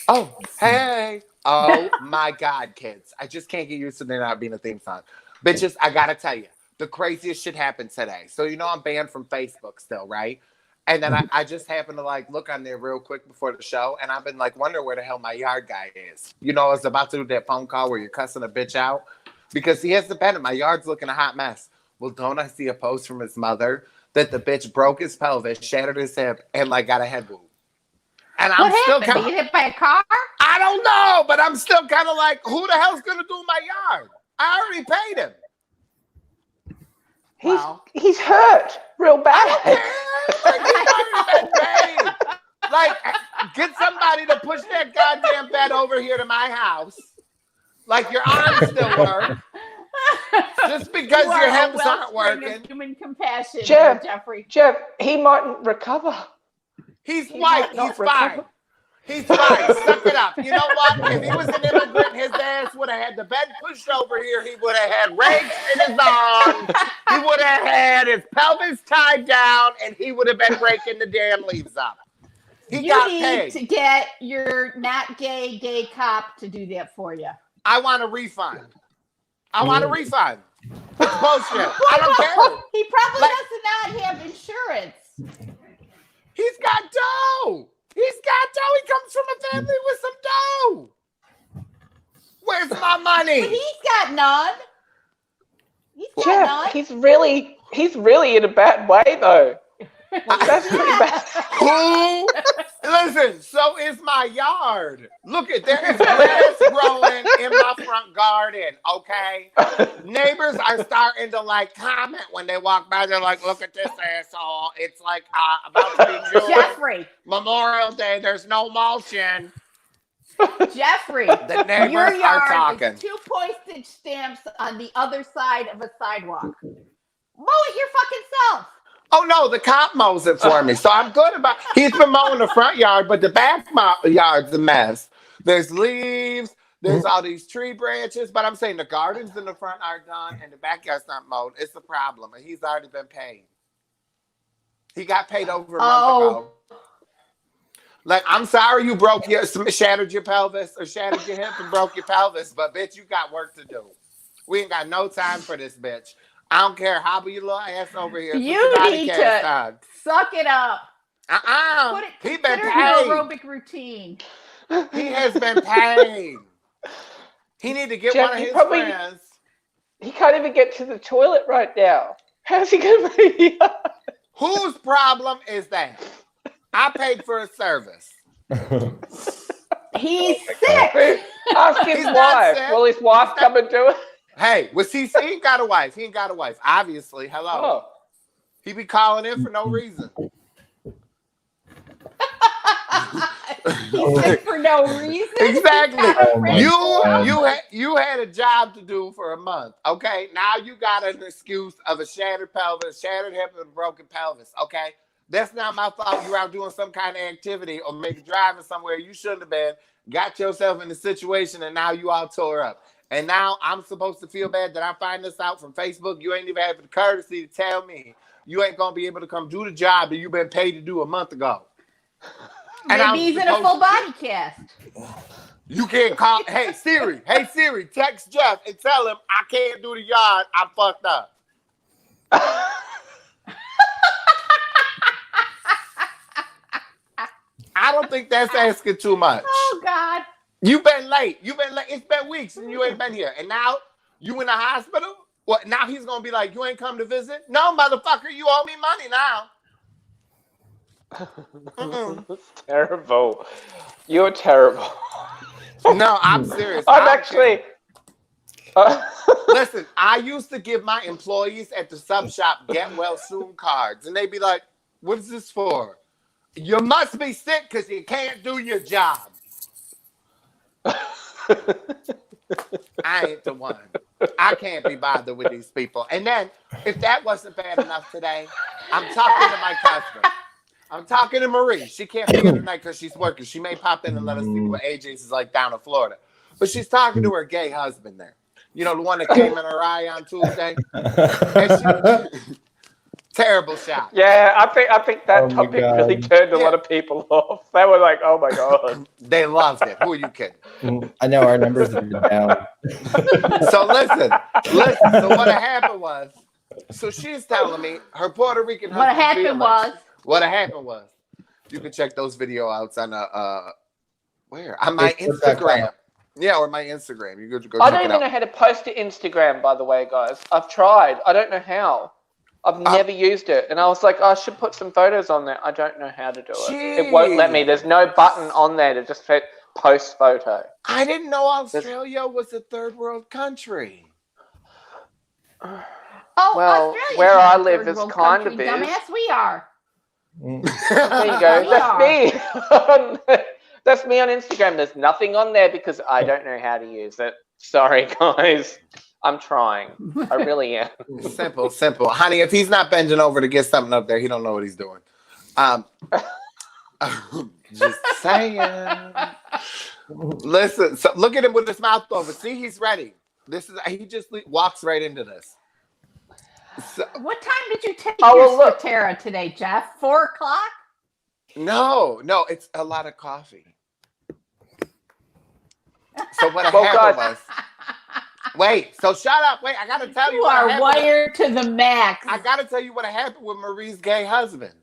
Oh, hey. Oh my God, kids. I just can't get used to there not being a theme song. Bitches, I gotta tell you, the craziest shit happened today. So I'm banned from Facebook still, right? And then I just happened to like look on there real quick before the show, and I've been like wondering where the hell my yard guy is. I was about to do that phone call where you're cussing a bitch out because he has the pen. My yard's looking a hot mess. Well, don't I see a post from his mother that the bitch broke his pelvis, shattered his hip, and like got a head wound. And I'm What still happened? Did you get hit by a car? I don't know, but I'm still kind of like, who the hell's gonna do my yard? I already paid him. He's hurt real bad. Like, he's already been paid. Like, get somebody to push that goddamn bed over here to my house. Like your arms still work. Just because your hips aren't working. Human compassion, Jeffrey. Jeff, he mightn't recover. He's white. He's fine. He's fine. Suck it up. You know what? If he was an immigrant, his ass would have had the bed pushed over here. He would have had rakes in his arms. He would have had his pelvis tied down, and he would have been raking the damn leaves up. He got paid. You need to get your not gay cop to do that for you. I want a refund. I want a refund. It's bullshit. I don't care. He probably does not have insurance. He's got dough. He's got dough. He comes from a family with some dough. Where's my money? But he's got none. Jeff, he's really in a bad way though. That's pretty bad. Who? Listen, so is my yard. Look at there is grass growing in my front garden. Okay, neighbors are starting to like comment when they walk by. They're like, "Look at this asshole! It's like about to be June, Jeffrey. Memorial Day. There's no mulching." Jeffrey, the neighbors your yard are talking. is 2 postage stamps on the other side of a sidewalk. Mow it your fucking self. Oh no, the cop mows it for me, so I'm good about. He's been mowing the front yard, but the back yard's a mess. There's leaves, there's all these tree branches, but I'm saying the gardens in the front are done and the backyard's not mowed. It's a problem, and he's already been paid. He got paid over a month ago. Like, I'm sorry you shattered your pelvis or shattered your hip and broke your pelvis, but bitch, you got work to do. We ain't got no time for this, bitch. I don't care. Hobble your little ass over here. You need to suck it up. He been paid. Your aerobic routine. He has been paid. He need to get one of his friends. He can't even get to the toilet right now. How's he going to be? Whose problem is that? I paid for a service. He's sick. Ask his wife. Will his wife come and do it? Hey, he ain't got a wife. He ain't got a wife. Obviously, hello. Oh. He be calling in for no reason. He's sick for no reason. Exactly. You had a job to do for a month. Okay. Now you got an excuse of a shattered pelvis, shattered hip, and broken pelvis. Okay. That's not my fault. You're out doing some kind of activity or maybe driving somewhere you shouldn't have been. Got yourself in a situation and now you all tore up. And now I'm supposed to feel bad that I find this out from Facebook. You ain't even had the courtesy to tell me you ain't going to be able to come do the job that you've been paid to do a month ago. Maybe he's in a full body cast. You can't call. Hey, Siri, text Jeff and tell him I can't do the yard. I'm fucked up. I don't think that's asking too much. Oh, God. You've been late. It's been weeks and you ain't been here. And now you in the hospital? What? Now he's going to be like, you ain't come to visit? No, motherfucker, you owe me money now. Terrible. You're terrible. No, I'm serious. I'm actually... Listen, I used to give my employees at the sub shop get well soon cards. And they'd be like, what is this for? You must be sick because you can't do your job. I ain't the one. I can't be bothered with these people. And then, if that wasn't bad enough today, I'm talking to my customer. I'm talking to Marie. She can't be here tonight because she's working. She may pop in and let us see what AJ's is like down in Florida. But she's talking to her gay husband there. You know, the one that came in her eye on Tuesday. And Terrible shot. Yeah, I think that my topic God. really turned a lot of people off. They were like, "Oh my god." They loved it. Who are you kidding? I know our numbers have been down. So listen. So what happened was, so she's telling me her Puerto Rican What husband happened Felix- was, What happened was, you can check those video outs on where on my Facebook.com. Instagram. Yeah, or my Instagram. You go I check don't it even out. know how to post to Instagram, by the way, guys. I've tried. I don't know how. I've never used it. And I was like, I should put some photos on there. I don't know how to do it. It won't let me. There's no button on there to just hit post photo. I didn't know Australia was a third world country. oh, Well, Australia's where not I a live third is world kind country, of is. dumbass. We are. There you go. We That's me. That's me on Instagram. There's nothing on there because I don't know how to use it. Sorry, guys. I'm trying. I really am. Simple. Honey, if he's not bending over to get something up there, he don't know what he's doing. Just saying. Listen, so look at him with his mouth over. See, he's ready. He just walks right into this. So, What time did you take Oh, your well, look. Statera today, Jeff? 4 o'clock? no, it's a lot of coffee. So what Well, happened guys- was, wait, so shut up. Wait, I gotta tell you You what are happened. wired to the max. I gotta tell you what happened with Marie's gay husband.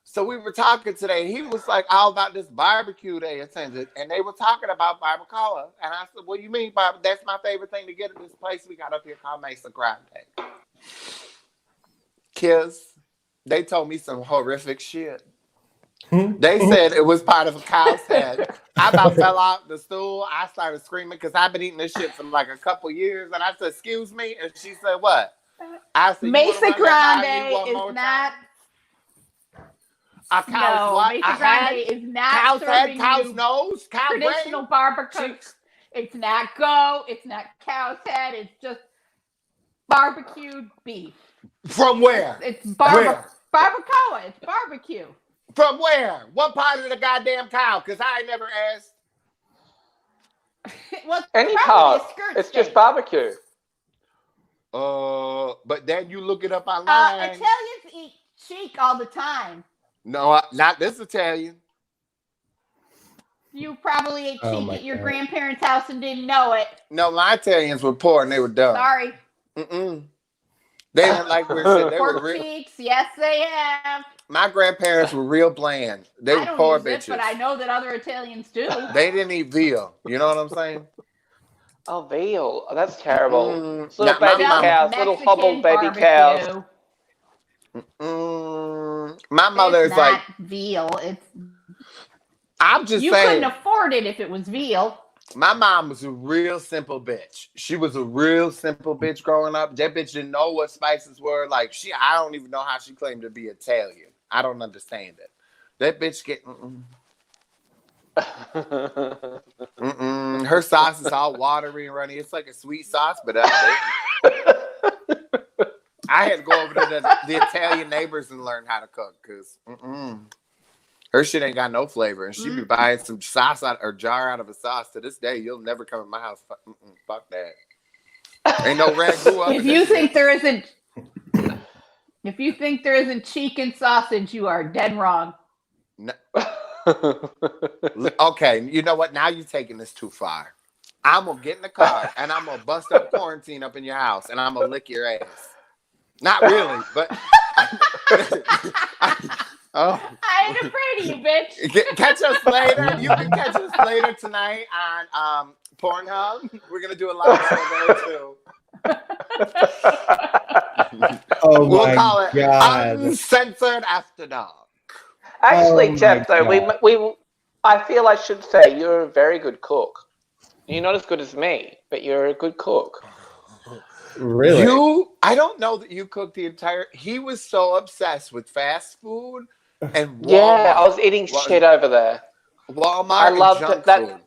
So we were talking today. He was like all about this barbecue they attended, and they were talking about barbacoa. And I said, "What do you mean, Bob? That's my favorite thing to get at this place we got up here called Mesa Grande." Kiss. They told me some horrific shit. They said it was part of a cow's head. I about fell out the stool. I started screaming because I've been eating this shit for like a couple years. And I said, "Excuse me," and she said, "What?" I said, Mesa Grande Grande is not. A cow's what? Mesa A Grande head? is not Cow's head, serving cow's you nose, cow traditional brain. barbecue. It's not goat. It's not cow's head. It's just barbecued beef. From where? It's Where? barbacoa. It's barbecue. From where? What part of the goddamn cow? Because I ain't never asked. Well, it's Any probably part. a skirt It's just steak. barbecue. But then you look it up online. Italians eat cheek all the time. No, not this Italian. You probably ate Oh cheek my at your God. grandparents' house and didn't know it. No, my Italians were poor and they were dumb. Sorry. Mm-mm. They didn't like weird shit. They were Pork real. cheeks, yes, they have. My grandparents were real bland. They I were don't poor use bitches. it, but I know that other Italians do. They didn't eat veal. You know what I'm saying? Oh, veal. Oh, that's terrible. Mm, Little not my baby mama. cows, little hobbled baby cows. My mother It's is like, not veal. It's I'm just you saying. couldn't afford it if it was veal. My mom was a real simple bitch. She was a real simple bitch growing up. That bitch didn't know what spices were. Like I don't even know how she claimed to be Italian. I don't understand it. That bitch get her sauce is all watery and runny. It's like a sweet sauce, but I had to go over to the Italian neighbors and learn how to cook because her shit ain't got no flavor. And she be buying some sauce out or jar out of a sauce. To this day, you'll never come in my house. Fuck that. Ain't no ragu up. If you think there isn't cheek and sausage, you are dead wrong. No. Okay, you know what? Now you're taking this too far. I'm gonna get in the car and I'm gonna bust up quarantine up in your house and I'm gonna lick your ass. Not really, but oh, I ain't afraid of you, bitch. catch us later. You can catch us later tonight on Pornhub. We're gonna do a live show there too. Oh We'll my call it God. Uncensored After Dark. Actually, Oh Jeff, my though, God. I feel I should say you're a very good cook. You're not as good as me, but you're a good cook. Really? I don't know that you cooked the entire. He was so obsessed with fast food and Walmart. Yeah, I was eating shit over there. Walmart I loved and junk that. food.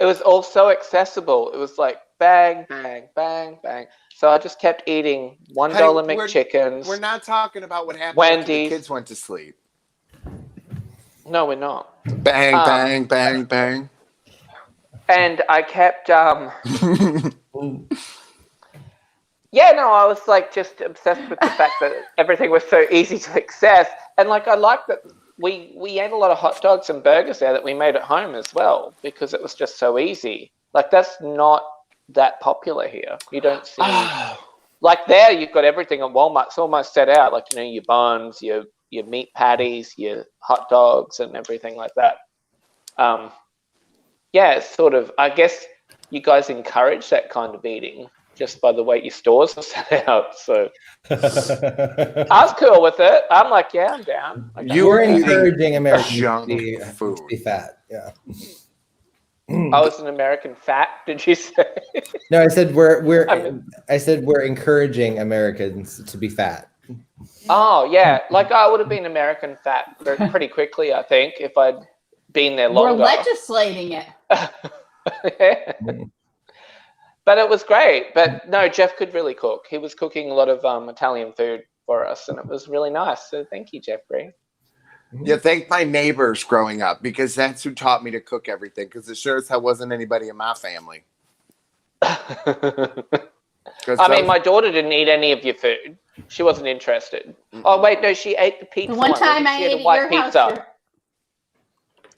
It was all so accessible. It was like bang, bang, bang, bang. So I just kept eating $1 Hey, McChickens. We're not talking about what happened after the Wendy's. kids went to sleep. No, we're not. Bang, bang, bang, bang. And I kept Yeah, no, I was like just obsessed with the fact that everything was so easy to access, and like I like that we ate a lot of hot dogs and burgers there that we made at home as well because it was just so easy. Like that's not that popular here. You don't see like there. You've got everything at Walmart. It's almost set out, like your buns, your meat patties, your hot dogs, and everything like that. Yeah, it's sort of. I guess you guys encourage that kind of eating. Just by the way your stores are set out. So I was cool with it. I'm like, yeah, I'm down. You We're were encouraging Americans junk to food. be fat. Yeah. I was an American fat, did you say? No, I said we're encouraging Americans to be fat. Oh, yeah. Like I would have been American fat pretty quickly, I think, if I'd been there longer. We're legislating it. Yeah. But it was great. But no, Jeff could really cook. He was cooking a lot of Italian food for us, and it was really nice. So thank you, Jeffrey. Yeah, thank my neighbors growing up because that's who taught me to cook everything. Because it sure as hell wasn't anybody in my family. I mean, my daughter didn't eat any of your food. She wasn't interested. Oh wait, no, she ate the pizza. The one time I ate at your house.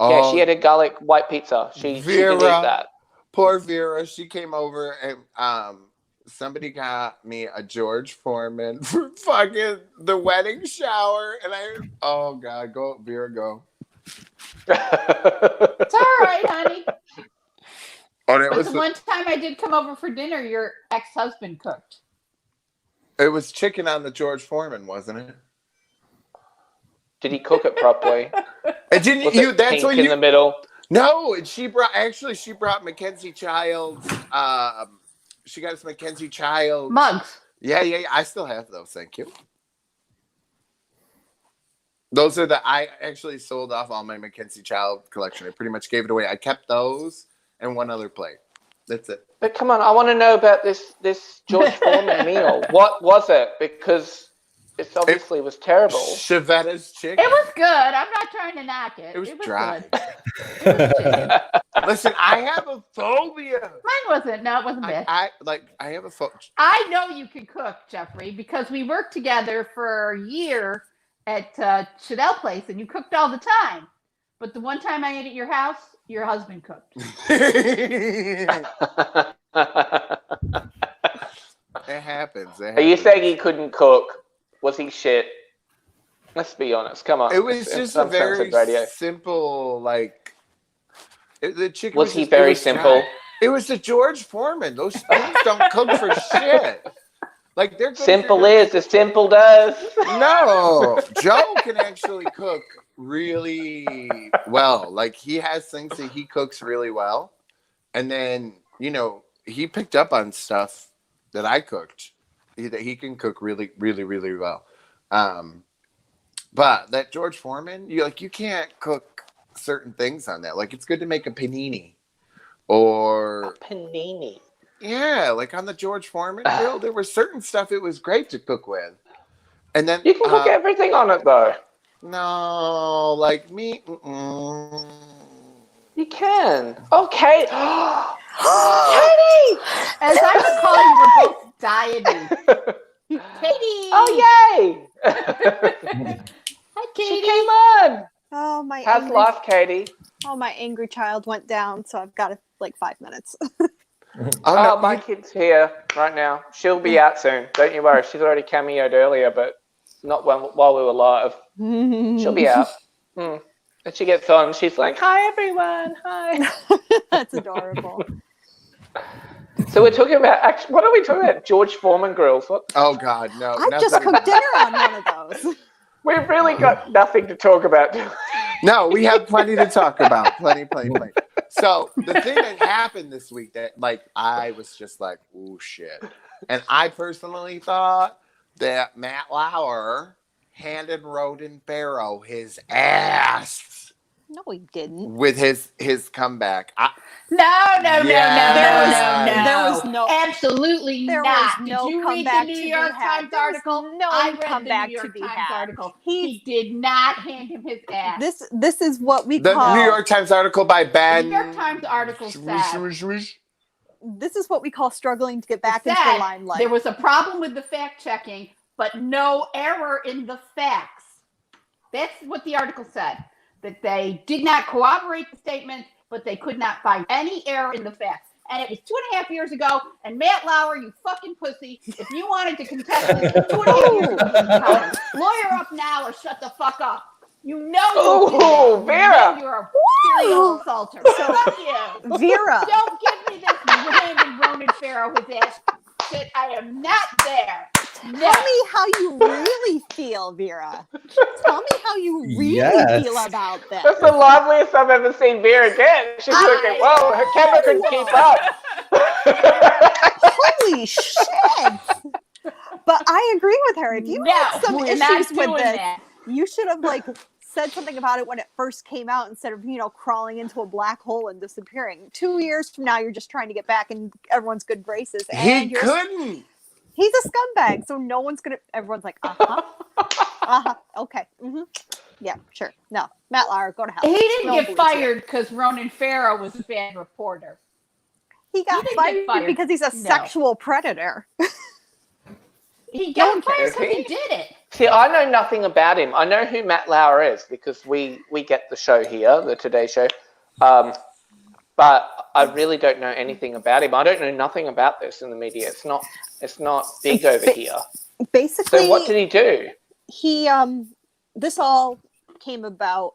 Yeah, she had a garlic white pizza. She didn't eat that. Poor Vera, she came over and somebody got me a George Foreman for fucking the wedding shower, and oh god, go Vera, go. It's all right, honey. Oh, that But was the one time I did come over for dinner, your ex-husband cooked. It was chicken on the George Foreman, wasn't it? Did he cook it properly? And didn't Was you? it That's pink when in you. the middle. No, and she brought Mackenzie Child's. She got us Mackenzie Child Mugs. Yeah. I still have those. Thank you. Those are I actually sold off all my Mackenzie Child collection. I pretty much gave it away. I kept those and one other plate. That's it. But come on, I want to know about this George Foreman meal. What was it? Because it obviously was terrible. Chevetta's chicken. It was good. I'm not trying to knock it. It was dry. Good. It was chicken. Listen, I have a phobia. Mine wasn't. No, it wasn't bad. I have a phobia. I know you can cook, Jeffrey, because we worked together for a year at Chanel Place, and you cooked all the time. But the one time I ate at your house, your husband cooked. It happens. Are you saying he couldn't cook? Was he shit? Let's be honest. Come on. It was just a very simple, the chicken. Was he very simple? It was the George Foreman. Those things don't cook for shit. Like they're good simple is as simple does. No, Joe can actually cook really well. Like he has things that he cooks really well, and then he picked up on stuff that I cooked that he can cook really, really, really well. But that George Foreman, you can't cook certain things on that. Like it's good to make a panini or a panini. Yeah, like on the George Foreman grill, there was certain stuff it was great to cook with. And then you can cook everything on it though. No, like me. You can. Okay. Katie! As I recall, you were both dieting. Katie! Oh, yay! Hi, Katie. She came on. Oh, my. How's life, Katie? Oh, my angry child went down, so I've got 5 minutes. Oh, my kid's here right now. She'll be out soon. Don't you worry. She's already cameoed earlier, but not while we were live. She'll be out. And she gets on. She's like, "Hi, everyone. Hi." That's adorable. So we're talking about what are we talking about? George Foreman grills. What? Oh God, no! I just cooked dinner on one of those. We've really got nothing to talk about. No, we have plenty to talk about. Plenty. So the thing that happened this week that I was just like, "Ooh, shit," and I personally thought that Matt Lauer handed Roden Barrow his ass. No, he didn't. With his comeback. No. There was no. Absolutely There not. was no Did you read comeback the New to be York had. Times There was article? no I read comeback the New to York be Times had. article. He did not hand him his ass. This is what we The call New York Times article by Ben. The New York Times article said this is what we call struggling to get back into the limelight. There was a problem with the fact checking, but no error in the facts. That's what the article said. That they did not corroborate the statements, but they could not find any error in the facts. And it was 2.5 years ago. And Matt Lauer, you fucking pussy, if you wanted to contest this 2.5 years ago, lawyer up now or shut the fuck up. You know Vera. You're a serial assaulter. So fuck you. Vera. Don't give me this random Ronan Farrow with that shit. I am not there. Tell me how you really feel, Vera. Tell me how you really feel about this. That's the liveliest I've ever seen Vera get. She's looking, whoa, her camera couldn't keep up. Holy shit. But I agree with her. If you had some issues with this, you should have said something about it when it first came out instead of, crawling into a black hole and disappearing. 2 years from now, you're just trying to get back in everyone's good graces. And he couldn't. He's a scumbag, so no one's gonna. Everyone's like, okay, yeah, sure. No, Matt Lauer, go to hell. He didn't get fired because Ronan Farrow was a bad reporter. He got fired because he's a sexual predator. He got fired because he did it. See, I know nothing about him. I know who Matt Lauer is because we get the show here, the Today Show. But I really don't know anything about him. I don't know nothing about this in the media. It's not big over here. Basically, so what did he do? He this all came about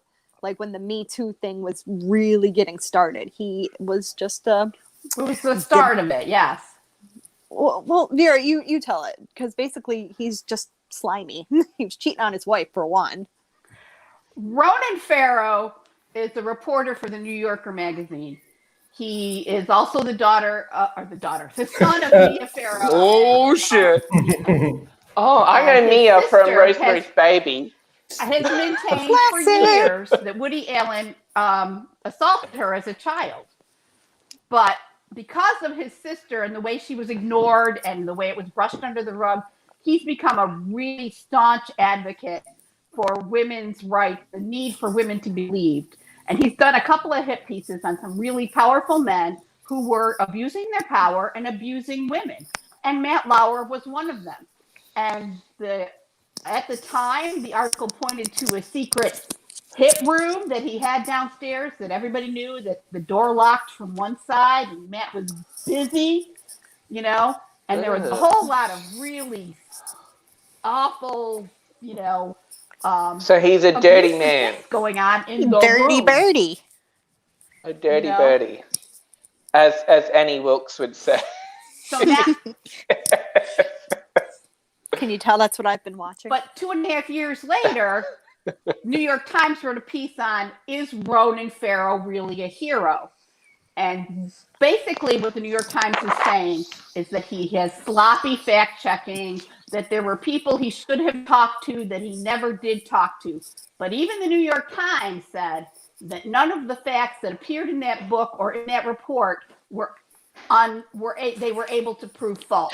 when the Me Too thing was really getting started. He was just it was the start of it, yes. Well, Vera, you tell it, because basically he's just slimy. He was cheating on his wife for one. Ronan Farrow is a reporter for the New Yorker magazine. He is also the son of Mia Farrow. Oh, shit. I know Mia from Rosemary's Baby. Has maintained for years that Woody Allen assaulted her as a child. But because of his sister and the way she was ignored and the way it was brushed under the rug, he's become a really staunch advocate for women's rights, the need for women to be believed. And he's done a couple of hit pieces on some really powerful men who were abusing their power and abusing women. And Matt Lauer was one of them. And at the time, the article pointed to a secret hit room that he had downstairs that everybody knew that the door locked from one side and Matt was busy, and there was a whole lot of really awful, so he's a dirty man going on in the dirty room. birdie. A dirty birdie, as Annie Wilkes would say. So that, can you tell that's what I've been watching? But 2.5 years later, New York Times wrote a piece on, is Ronan Farrow really a hero? And basically what the New York Times is saying is that he has sloppy fact-checking, that there were people he should have talked to that he never did talk to. But even the New York Times said that none of the facts that appeared in that book or in that report they were able to prove false.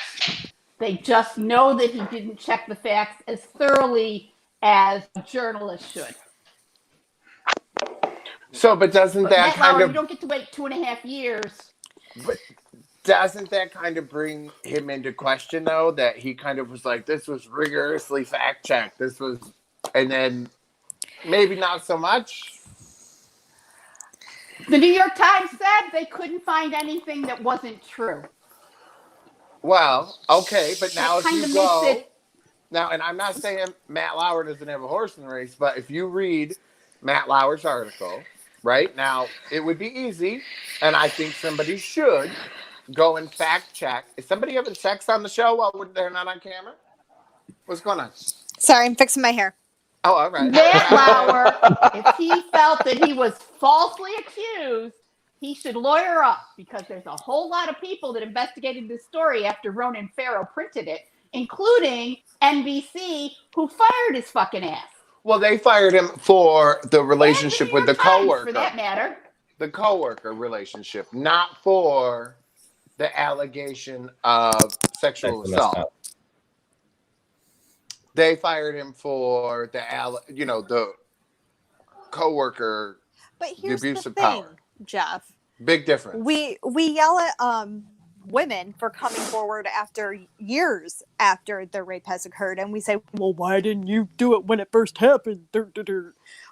They just know that he didn't check the facts as thoroughly as a journalist should. So, but doesn't that kind of... You don't get to wait 2.5 years. But doesn't that kind of bring him into question, though? That he kind of was like, this was rigorously fact-checked. This was... And then maybe not so much. The New York Times said they couldn't find anything that wasn't true. Well, okay, but now if you go... It. Now, and I'm not saying Matt Lauer doesn't have a horse in the race, but if you read Matt Lauer's article... Right now, it would be easy, and I think somebody should go and fact check. Is somebody having sex on the show while they're not on camera? What's going on? Sorry, I'm fixing my hair. Oh, all right. Matt Lauer, if he felt that he was falsely accused, he should lawyer up, because there's a whole lot of people that investigated this story after Ronan Farrow printed it, including NBC, who fired his fucking ass. Well, they fired him for the relationship with the coworker. For that matter. The coworker relationship, not for the allegation of sexual assault. They fired him for the coworker, but here's the abuse of thing, power. Jeff. Big difference. We yell at women for coming forward after years after the rape has occurred, and we say, well, why didn't you do it when it first happened?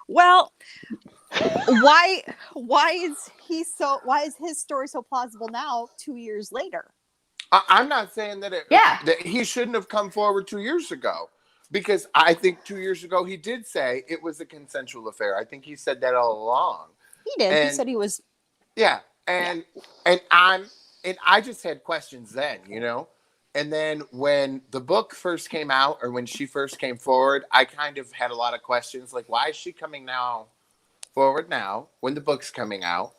Well, why is his story so plausible now 2 years later? I'm not saying that that he shouldn't have come forward 2 years ago, because I think 2 years ago he did say it was a consensual affair. I think he said that all along. He did. And, he said he was. Yeah, and I just had questions then, And then when the book first came out, or when she first came forward, I kind of had a lot of questions, like, why is she coming forward now when the book's coming out?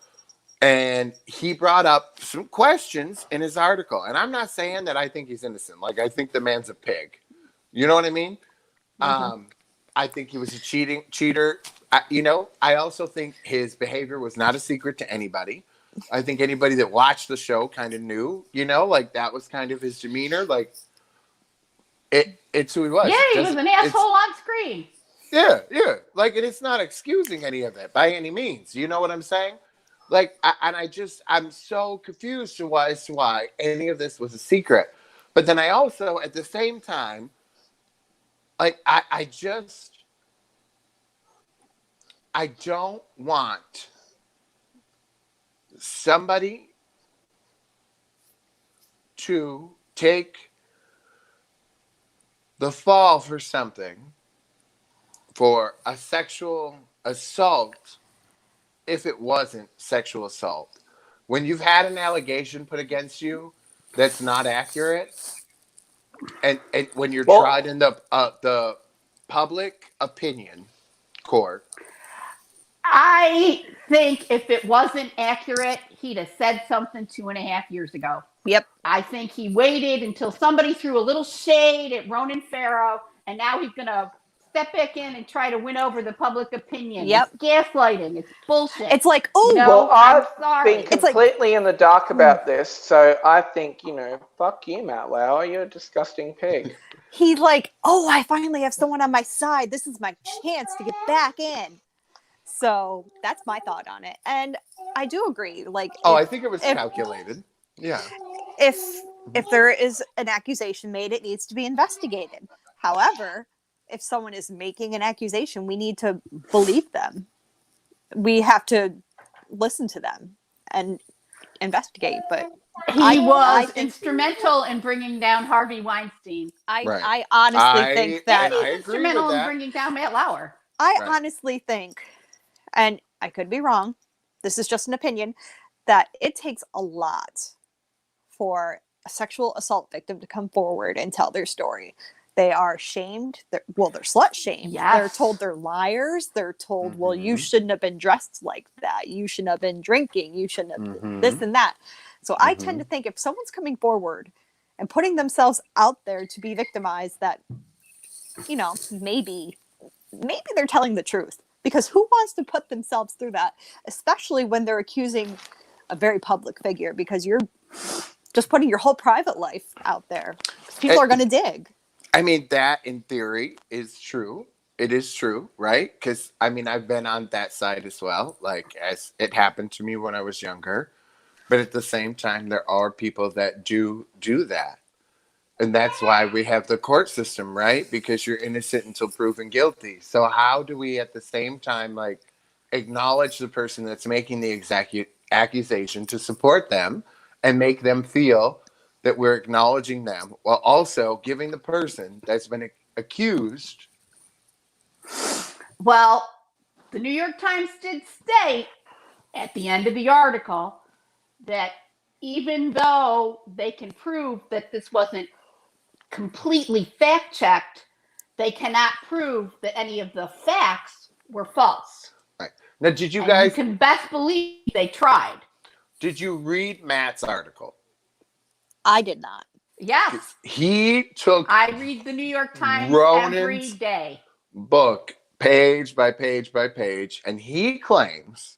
And he brought up some questions in his article. And I'm not saying that I think he's innocent. Like, I think the man's a pig. You know what I mean? Mm-hmm. I think he was a cheater. I also think his behavior was not a secret to anybody. I think anybody that watched the show kind of knew, like that was kind of his demeanor. Like, it's who he was. Yeah, he was an asshole on screen. Yeah. Like, and it's not excusing any of it by any means. You know what I'm saying? Like, I'm so confused as to why any of this was a secret. But then I also, at the same time, like, I don't want somebody to take the fall for something, for a sexual assault, if it wasn't sexual assault. When you've had an allegation put against you that's not accurate, and when you're tried in the public opinion court. I think if it wasn't accurate, he'd have said something 2.5 years ago. Yep. I think he waited until somebody threw a little shade at Ronan Farrow, and now he's going to step back in and try to win over the public opinion. Yep. It's gaslighting. It's bullshit. It's like, I've been completely in the dark about this, so I think, fuck you, Matt Lauer. You're a disgusting pig. He's like, I finally have someone on my side. This is my chance to get back in. So that's my thought on it. And I do agree. Like, I think it was calculated. Yeah. If there is an accusation made, it needs to be investigated. However, if someone is making an accusation, we need to believe them. We have to listen to them and investigate. But he was instrumental in bringing down Harvey Weinstein. I honestly think that he's instrumental in bringing down Matt Lauer. I honestly think, and I could be wrong, this is just an opinion, that it takes a lot for a sexual assault victim to come forward and tell their story. They are shamed. They're slut shamed. Yes. They're told they're liars. They're told, well, you shouldn't have been dressed like that. You shouldn't have been drinking. You shouldn't have this and that. So I tend to think if someone's coming forward and putting themselves out there to be victimized, that, maybe they're telling the truth. Because who wants to put themselves through that, especially when they're accusing a very public figure, because you're just putting your whole private life out there. People are going to dig. I mean, that in theory is true. It is true, right? Because, I've been on that side as well, like, as it happened to me when I was younger. But at the same time, there are people that do that. And that's why we have the court system, right? Because you're innocent until proven guilty. So how do we at the same time, like, acknowledge the person that's making the accusation to support them and make them feel that we're acknowledging them, while also giving the person that's been accused? Well, the New York Times did state at the end of the article that even though they can prove that this wasn't completely fact-checked, they cannot prove that any of the facts were false. Right. Now, did you guys... You can best believe they tried. Did you read Matt's article? I did not. Yes. I read the New York Times every day. Book, page by page by page, and he claims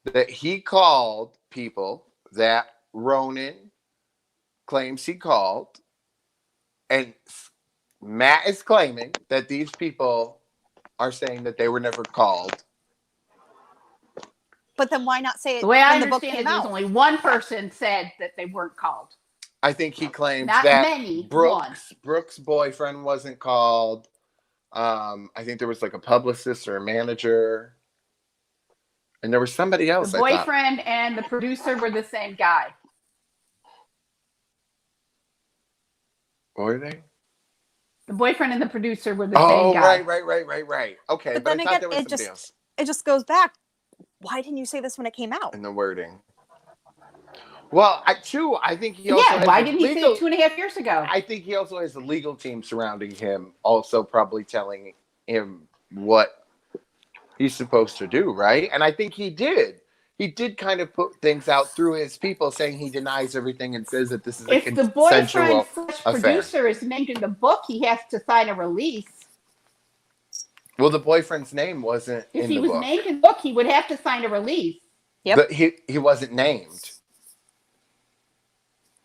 that he called people that Ronan claims he called, and Matt is claiming that these people are saying that they were never called. But then why not say it the way I when the book understand came it, out? there's only one person said that they weren't called. I think he claims Not that many, one. Brooks' boyfriend wasn't called. I think there was like a publicist or a manager, and there was somebody else. The boyfriend and the producer were the same guy. Were they? The boyfriend and the producer were the same guy. Right. Okay, But but then I thought again, there was somebody else it just goes back. Why didn't you say this when it came out? in the wording. Well, I think he also has why a didn't he say it 2.5 years ago? I think he also has a legal team surrounding him, also probably telling him what he's supposed to do, right? And I think he did. He did kind of put things out through his people, saying he denies everything and says that this is a consensual If the boyfriend affair. producer is named in the book, he has to sign a release. Well, the boyfriend's name wasn't in the book. If he was named in the book, he would have to sign a release. Yep. But he wasn't named.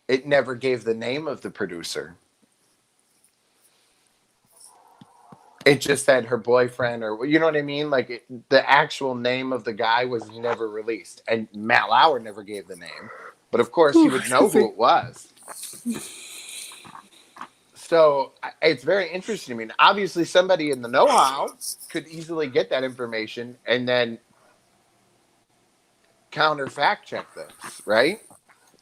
It never gave the name of the producer. It just said her boyfriend, or you know what I mean? Like the actual name of the guy was never released. And Matt Lauer never gave the name. But of course, he would know who it was. So it's very interesting. I mean, obviously, somebody in the know-how could easily get that information and then counter fact check this, right?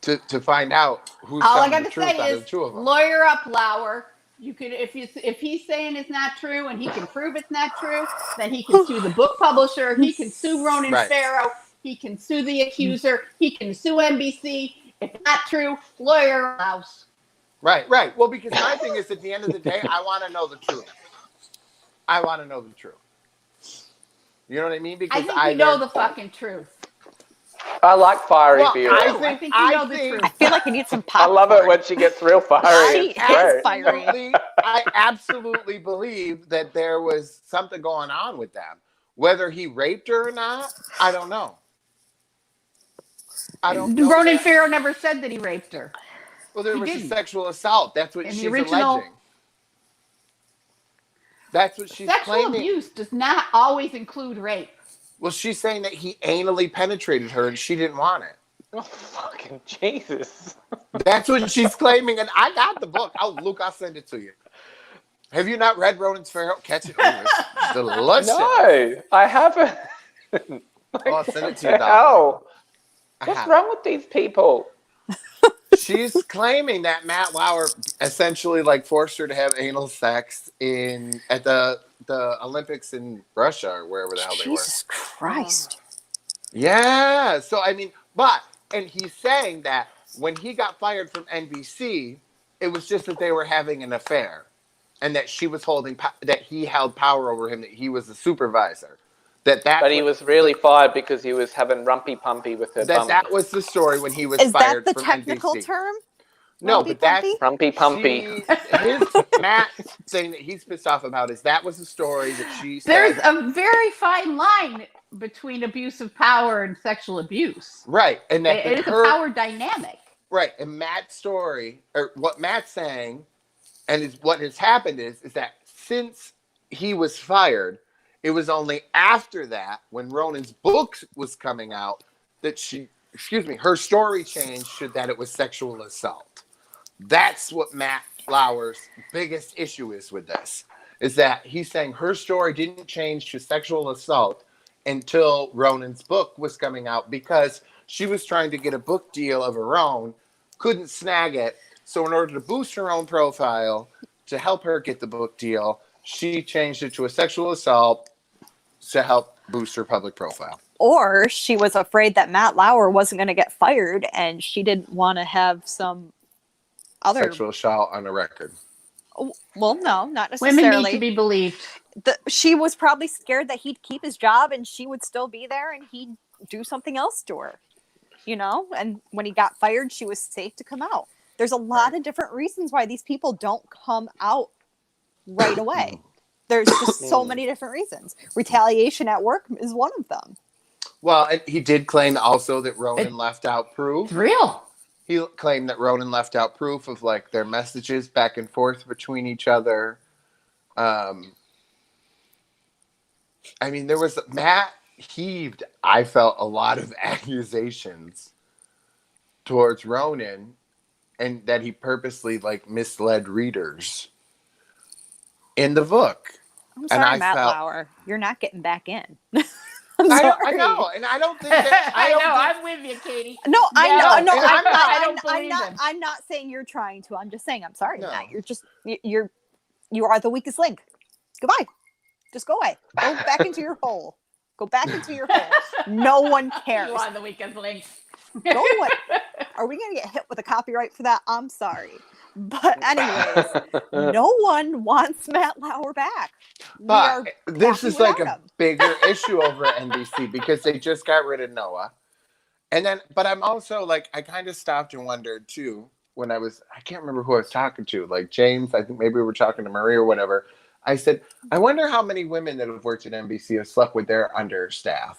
To find out who's All I telling got the to truth say out of is, the two of them. lawyer up, Lauer. You could, if he's saying it's not true and he can prove it's not true, then he can sue the book publisher. He can sue Ronan Farrow. He can sue the accuser. He can sue NBC. If it's not true, lawyer house. Right. Well, because my thing is, at the end of the day, I want to know the truth. I want to know the truth. You know what I mean? Because I think we know the fucking truth. I like fiery beer. I think you know the truth. I feel like I need some I popcorn. love it when she gets real fiery. She It's is great. fiery. I absolutely believe that there was something going on with them. Whether he raped her or not, I don't know. Ronan Farrow never said that he raped her. Well, there was a sexual assault. That's what she's alleging. That's what she's claiming. Sexual abuse does not always include rape. Well, she's saying that he anally penetrated her and she didn't want it. Oh, fucking Jesus. That's what she's claiming, and I got the book. Oh, Luke, I'll send it to you. Have you not read Ronan Farrow? Catch it. It's delicious. No, I haven't. I'll send it to you, dog. What's wrong with these people? She's claiming that Matt Lauer essentially forced her to have anal sex at the Olympics in Russia or wherever the hell they were. Jesus Christ. Yeah. So I mean, and he's saying that when he got fired from NBC, it was just that they were having an affair, and that she was that he held power over him, that he was the supervisor. But he was really fired because he was having rumpy pumpy with her. That was the story when he was fired from NBC. Is that the technical term? No, but that's rumpy pumpy. Matt saying that he's pissed off about that was the story that she said. There's a very fine line between abuse of power and sexual abuse. Right, and that it is a power dynamic. Right, and Matt's story, or what Matt's saying, and what has happened is that since he was fired, it was only after that, when Ronan's book was coming out, that her story changed to that it was sexual assault. That's what Matt Lauer's biggest issue is with this, is that he's saying her story didn't change to sexual assault until Ronan's book was coming out, because she was trying to get a book deal of her own, couldn't snag it. So in order to boost her own profile, to help her get the book deal, she changed it to a sexual assault to help boost her public profile. Or she was afraid that Matt Lauer wasn't going to get fired, and she didn't want to have some other sexual assault on a record. Well, no, not necessarily. Women need to be believed. She was probably scared that he'd keep his job and she would still be there and he'd do something else to her. And when he got fired, she was safe to come out. There's a lot of different reasons why these people don't come out right away. There's just so many different reasons. Retaliation at work is one of them. Well, and he did claim also that Ronan left out proof. It's real. He claimed that Ronan left out proof of their messages back and forth between each other. I mean, Matt heaved, I felt, a lot of accusations towards Ronan and that he purposely like misled readers in the book. I'm And sorry, I Matt felt- Lauer. You're not getting back in. I know, and I don't think that I know. think- I'm with you, Katie. No, I know. No, No, and I'm not. I don't I'm believe not. him. I'm not saying you're trying to. I'm just saying I'm sorry, No. Matt. You are the weakest link. Goodbye. Just go away. Go back into your hole. Go back into your hole. No one cares. You are the weakest link. Go away. Are we gonna get hit with a copyright for that? I'm sorry. But anyways, no one wants Matt Lauer back. We are But this happy is like without a him. bigger issue over at NBC because they just got rid of Noah. And then, but I'm also like, I kind of stopped and wondered too when I can't remember who I was talking to, like James, I think maybe we were talking to Marie or whatever. I said, I wonder how many women that have worked at NBC have slept with their understaff.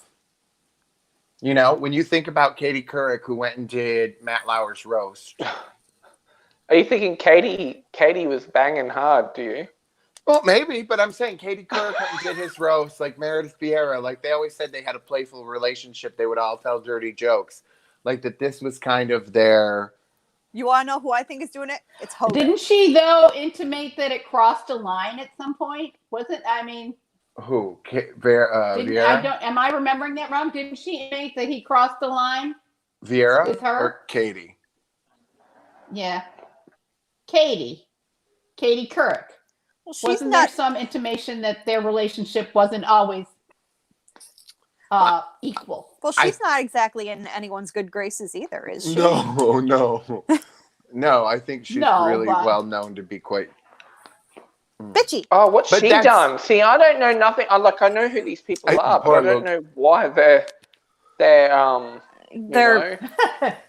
You know, when you think about Katie Couric, who went and did Matt Lauer's roast. Are you thinking Katie was banging hard, do you? Well, maybe, but I'm saying Katie Couric went and did his roast, like Meredith Vieira. Like they always said they had a playful relationship. They would all tell dirty jokes. Like that this was kind of their... You want to know who I think is doing it? It's Hoda. Didn't she though intimate that it crossed a line at some point? Was it? I mean, Who? didn't, Vieira? I don't. Am I remembering that wrong? Didn't she intimate that he crossed the line? Vieira Is her? or Katie? Yeah, Katie Couric. Well, she's Wasn't not. there some intimation that their relationship wasn't always equal? Well, she's not exactly in anyone's good graces either, is she? No. No, I think she's No, really but- well known to be quite... Bitchy. Oh, what's But she that's- done? See, I don't know nothing. I know who these people are, but poor I don't Luke. know why they're They're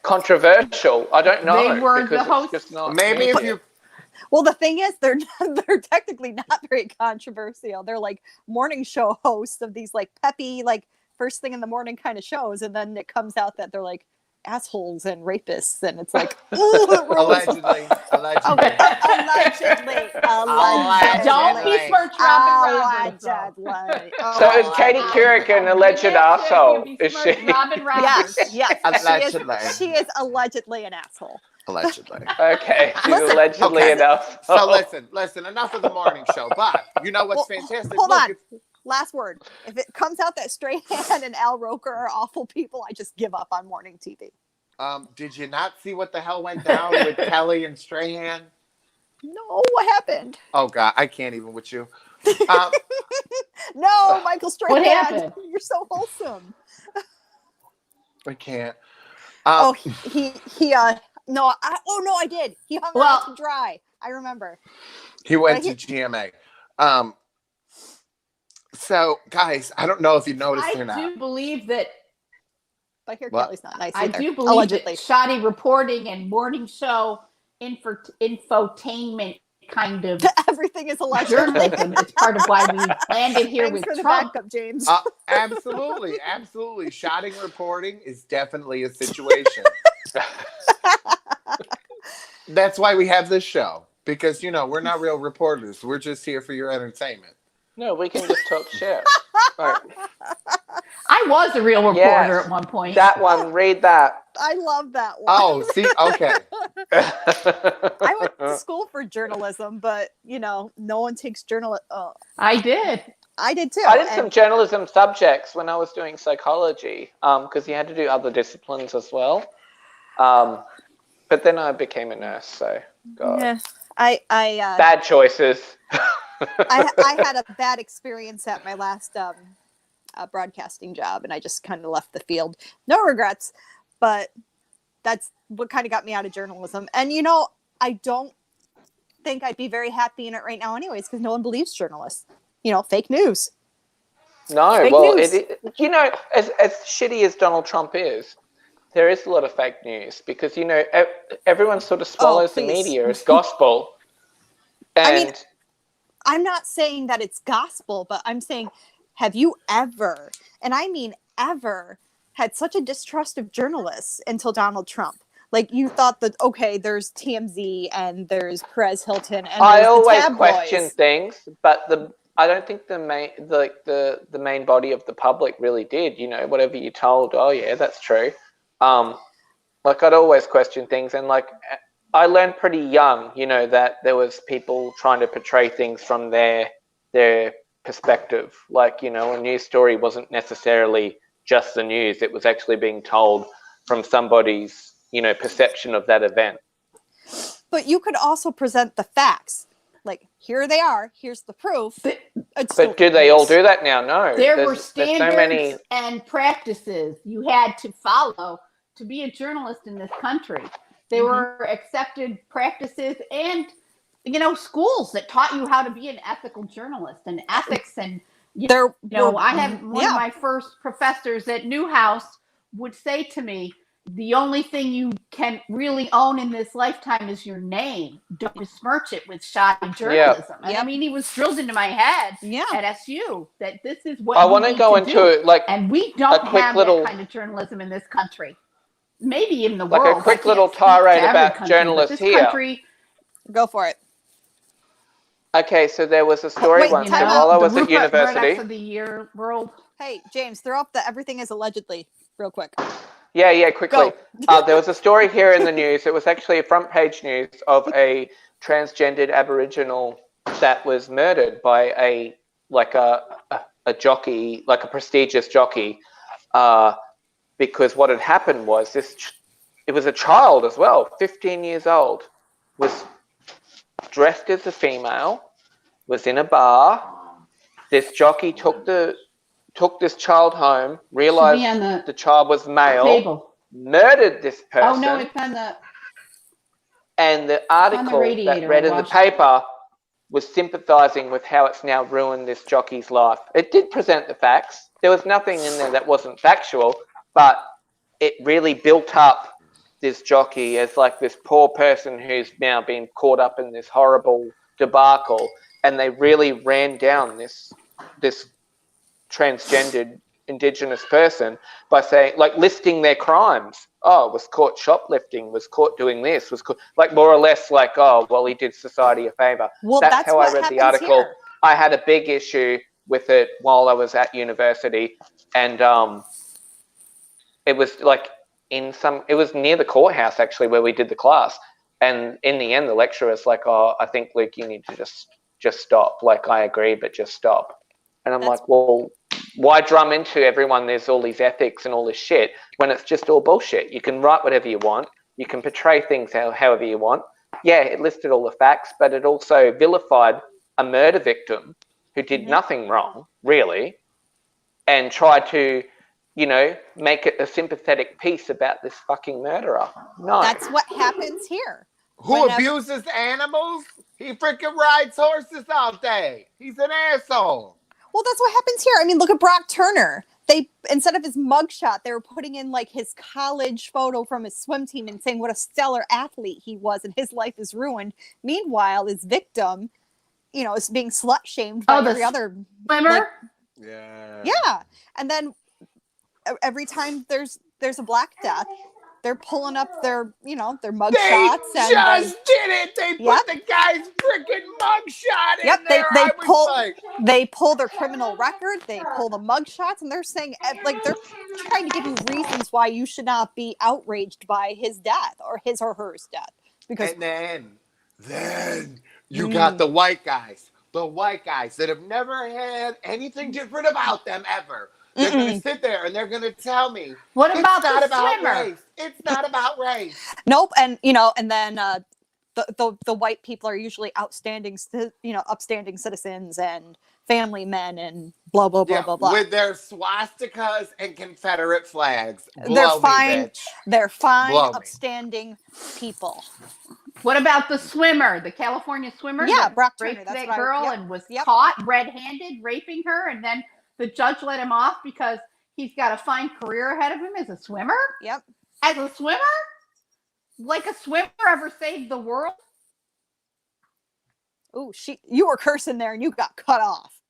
controversial. I don't know. They were because the it's hosts. just not Maybe if media. you... well. The thing is, they're technically not very controversial. They're like morning show hosts of these like peppy, like first thing in the morning kind of shows, and then it comes out that they're like assholes and rapists, and it's like ooh, it ruins- Allegedly. Okay. Allegedly. Don't besmirch Robin Roberts. Allegedly. So is Katie Couric an alleged asshole? You Is besmirch she? Robin Roberts. Yes. Allegedly. She is allegedly an asshole. Allegedly. Okay, she's Listen, allegedly okay. enough. So listen, enough of the morning show. But you know what's Well, fantastic? hold Look, on. it's- Last word. If it comes out that Strahan and Al Roker are awful people, I just give up on morning TV. Did you not see what the hell went down with Kelly and Strahan? No, what happened? Oh God, I can't even with you. No, Michael Strahan. What happened? You're so wholesome. I can't. Oh, he no, I did. He hung out to dry. I remember. He went But to GMA. So guys, I don't know if you noticed or I not. do believe that. But here What? Kelly's not nice I either. do believe Allegedly. that shoddy reporting and morning show infotainment kind of Everything is allegedly. journalism is part of why we landed here Thanks with for the Trump. backup, James. Absolutely. Shotting reporting is definitely a situation. That's why we have this show. Because, we're not real reporters. We're just here for your entertainment. No, we can just talk shit. Right. I was a real reporter Yes. at one point. That one, read that. I love that one. Oh, see? Okay. I went to school for journalism, but no one takes journalism. I did. I did too. I did some journalism subjects when I was doing psychology, because you had to do other disciplines as well. But then I became a nurse, so God. Yeah. I Bad choices. I had a bad experience at my last broadcasting job, and I just kind of left the field. No regrets, but that's what kind of got me out of journalism. And I don't think I'd be very happy in it right now, anyways, because no one believes journalists. Fake news. No, Fake well, news. as shitty as Donald Trump is, there is a lot of fake news because everyone sort of swallows the please. media as gospel. And I'm not saying that it's gospel, but I'm saying, have you ever, and I mean ever, had such a distrust of journalists until Donald Trump? Like, you thought that, okay, there's TMZ and there's Perez Hilton and I there's always the tabloids. question things, but I don't think the main body of the public really did. Whatever you told, oh yeah, that's true. I'd always question things, and I learned pretty young, that there was people trying to portray things from their perspective. Like, a news story wasn't necessarily just the news. It was actually being told from somebody's, perception of that event. But you could also present the facts. Like, here they are. Here's the proof. But do they all do that now? No. There were standards and practices you had to follow to be a journalist in this country. There were accepted practices and, schools that taught you how to be an ethical journalist and ethics. And, I had one of my first professors at Newhouse would say to me, the only thing you can really own in this lifetime is your name. Don't besmirch it with shoddy journalism. And I mean, he was drilled into my head at SU that this is what I want to go into it, and we don't have that kind of journalism in this country. Maybe in the world. Like a quick little tirade about journalists here. Go for it. Okay, so there was a story once while I was at university. Of the year world. Hey, James, throw up the everything is allegedly real quick. Yeah, quickly. There was a story here in the news. It was actually a front page news of a transgendered Aboriginal that was murdered by a jockey, like a prestigious jockey, because what had happened was it was a child as well, 15 years old, was dressed as a female, was in a bar. This jockey took this child home, realized the child was male, murdered this person. Oh, no, it's on the... And the article that read in the paper was sympathizing with how it's now ruined this jockey's life. It did present the facts. There was nothing in there that wasn't factual, but it really built up this jockey as like this poor person who's now been caught up in this horrible debacle. And they really ran down this transgendered Indigenous person by saying, like, listing their crimes. Oh, was caught shoplifting, was caught doing this, was caught, like, more or less like, oh, well, he did society a favor. Well, that's how I read the article. Here. I had a big issue with it while I was at university, and it was like it was near the courthouse actually where we did the class. And in the end, the lecturer was like, oh, I think, Luke, you need to just stop. Like, I agree, but just stop. And I'm like, well, why drum into everyone there's all these ethics and all this shit when it's just all bullshit? You can write whatever you want. You can portray things however you want. Yeah, it listed all the facts, but it also vilified a murder victim who did nothing wrong, really, and tried to, make it a sympathetic piece about this fucking murderer. No. That's what happens here. Who abuses animals? He freaking rides horses all day. He's an asshole. Well, that's what happens here. I mean, look at Brock Turner. They, instead of his mugshot, they were putting in like his college photo from his swim team and saying what a stellar athlete he was and his life is ruined. Meanwhile, his victim, is being slut shamed by every other swimmer. Yeah. And then every time there's a black death, they're pulling up their mugshots. They just did it. They put the guy's freaking mugshot in there. They pull their criminal record. They pull the mugshots, and they're saying, like, they're trying to give you reasons why you should not be outraged by his death or his or hers death. Because and then you got the white guys that have never had anything different about them ever. They're going to sit there and they're going to tell me, what about the swimmer? Race. It's not about race. Nope. And, and then the white people are usually upstanding citizens and family men and blah, blah, blah, blah, blah. With their swastikas and Confederate flags. They're fine. Bitch. They're fine, upstanding people. What about the swimmer, the California swimmer? Yeah, Brock Turner. Raped that girl and was caught red-handed raping her, and then the judge let him off because he's got a fine career ahead of him as a swimmer? Yep. As a swimmer? Like a swimmer ever saved the world? Oh, you were cursing there and you got cut off.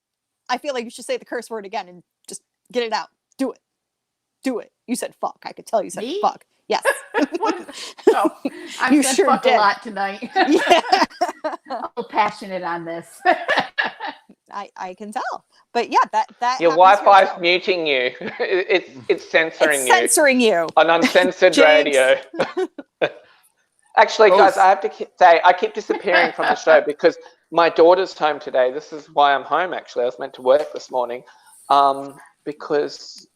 I feel like you should say the curse word again and just get it out. Do it. Do it. You said fuck. I could tell you said fuck. Yes. I said sure fuck a lot tonight. Yeah. I'm a little passionate on this. I can tell. But yeah, that your Wi-Fi's muting you. It's censoring you. Censoring you on uncensored radio. Actually, guys, I have to say I keep disappearing from the show because my daughter's home today. This is why I'm home. Actually, I was meant to work this morning, because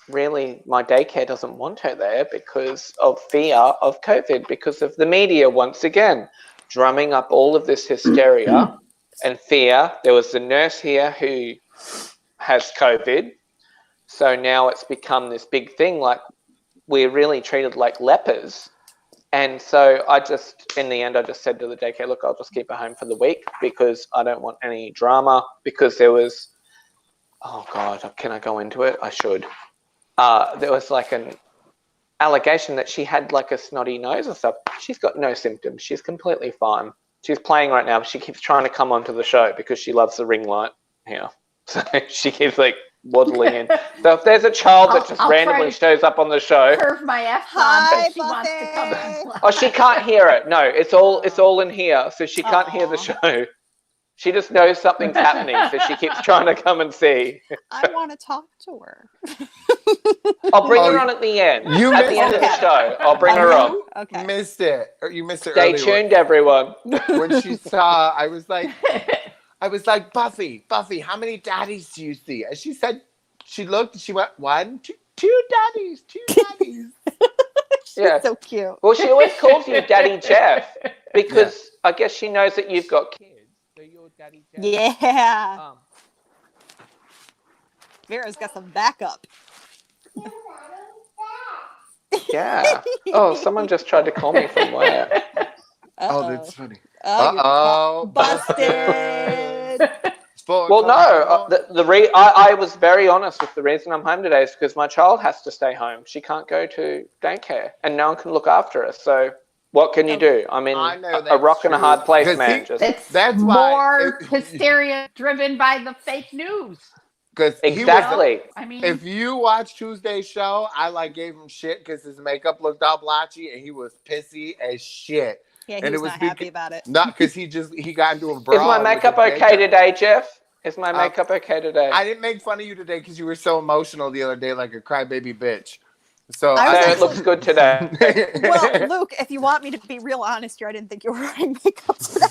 really my daycare doesn't want her there because of fear of COVID, because of the media once again drumming up all of this hysteria and fear. There was a nurse here who has COVID, so now it's become this big thing, like we're really treated like lepers. And so in the end, I just said to the daycare, look, I'll just keep her home for the week because I don't want any drama, because there was, oh God, can I go into it? I should. There was like an allegation that she had like a snotty nose and stuff. She's got no symptoms. She's completely fine. She's playing right now. She keeps trying to come onto the show because she loves the ring light here. So she keeps like waddling in. So if there's a child that just randomly shows up on the show, curve my F-bomb, but she wants to come in. Oh, she can't hear it. No, it's all in here, so she can't hear the show. She just knows something's happening, so she keeps trying to come and see. I want to talk to her. I'll bring her on at the end. At the end of the show, I'll bring her on. Okay. Missed it. Or you missed it Stay earlier. tuned, everyone. When she saw, I was like, Buffy, how many daddies do you see? And she said, she looked, she went, 1, 2, 2 daddies. Yeah. So cute. Well, she always calls you Daddy Jeff because I guess she knows that you've got kids. So you're Daddy Jeff. Yeah. Vera's got some backup. Yeah. Oh, someone just tried to call me from where? Oh, that's funny. Oh, busted. Well, no. I was very honest with the reason I'm home today is because my child has to stay home. She can't go to daycare, and no one can look after her. So what can you do? I'm in a rock and a hard place, man. That's more hysteria driven by the fake news. Exactly. I mean, if you watch Tuesday's show, I gave him shit because his makeup looked all blotchy and he was pissy as shit. Yeah, he was not happy about it. Not because he got into a brawl. Is my makeup okay today, Jeff? Is my makeup okay today? I didn't make fun of you today because you were so emotional the other day, like a crybaby bitch. So it looks good today. Well, Luke, if you want me to be real honest here, I didn't think you were wearing makeup today.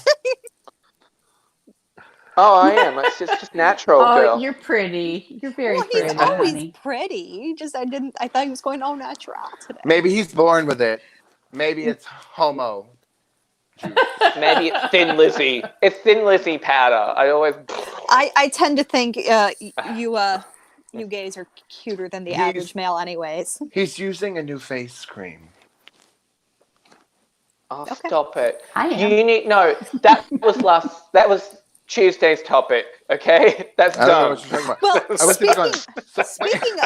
Oh, I am. It's just natural, girl. Oh, you're pretty. You're very pretty. He's always honey. pretty. I thought he was going all natural today. Maybe he's born with it. Maybe it's homo. Maybe it's Thin Lizzy. It's Thin Lizzy powder. I tend to think you gays are cuter than the average male, anyways. He's using a new face cream. Oh, stop it! I am. That was Tuesday's topic. Okay, that's I don't know done. what you're talking about. Well, speaking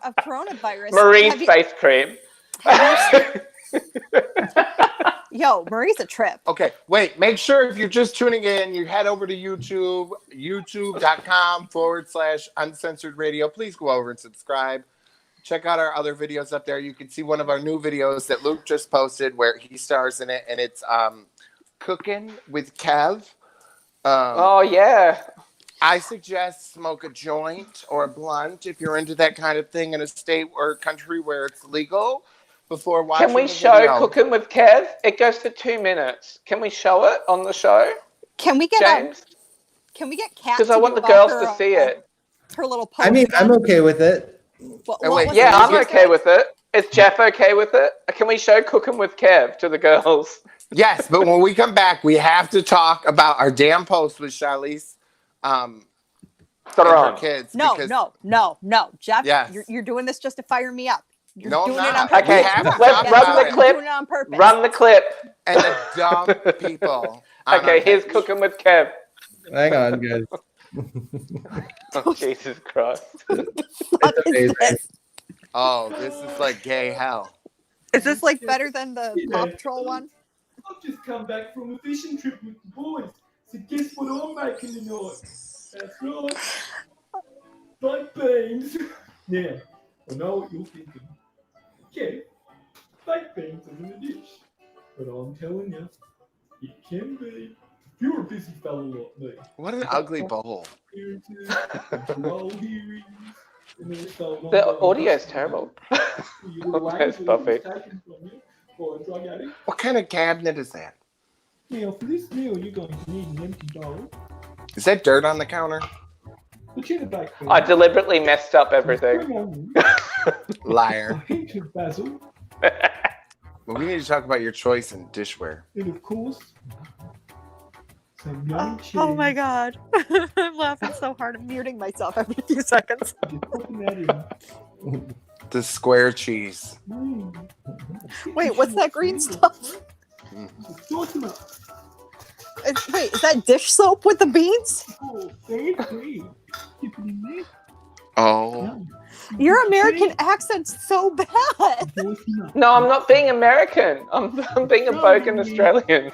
of coronavirus, Marie's face cream. Yo, Marie's a trip. Okay, wait. Make sure if you're just tuning in, you head over to YouTube, youtube.com/uncensored radio. Please go over and subscribe. Check out our other videos up there. You can see one of our new videos that Luke just posted where he stars in it, and it's cooking with Kev. Oh, yeah. I suggest smoke a joint or a blunt if you're into that kind of thing in a state or country where it's legal. Before watching Can we show Cooking with Kev? It goes for 2 minutes. Can we show it on the show? Can we get James? Can we get Kat? Because I want the girls to see it. Her little post. I mean, I'm okay with it. I'm okay with it. Is Jeff okay with it? Can we show Cooking with Kev to the girls? Yes, but when we come back, we have to talk about our damn post with Charlize. And her kids. No. Jeff, you're doing this just to fire me up. You're doing it on purpose. Okay, let's run the clip. Doing it on purpose. Run the clip. And the dumb people. Okay, here's Cooking with Kev. Hang on, guys. Oh, Jesus Christ. What is this? Oh, this is like gay hell. Is this like better than the Paw Patrol one? I've just come back from a fishing trip with the boys. So guess what I'm making tonight? That's right. Baked beans. Now, I know what you're thinking. Yeah, baked beans are in a dish. But I'm telling you, it can be. If you're a busy fellow like me. What an ugly bowl. The audio is terrible. That's Buffy. for a drug addict. What kind of cabinet is that? Now, for this meal, you're going to need an empty bowl, Is that dirt on the counter? a cheddar baked I beans, deliberately messed up everything. spring onions, a Liar. hint of basil, Well, we need to talk about your choice in dishware. and of course, some yummy cheese. Oh my god. I'm laughing so hard. I'm muting myself every few seconds. Just popping that in. The square cheese. Wait, what's that green stuff? Just sauce them up. Wait, is that dish soap with the beans? Oh, very green. Dip it in there. Oh. Yum. Your American accent's so bad. Sauce them up. No, I'm not being American. I'm being a bogan Australian.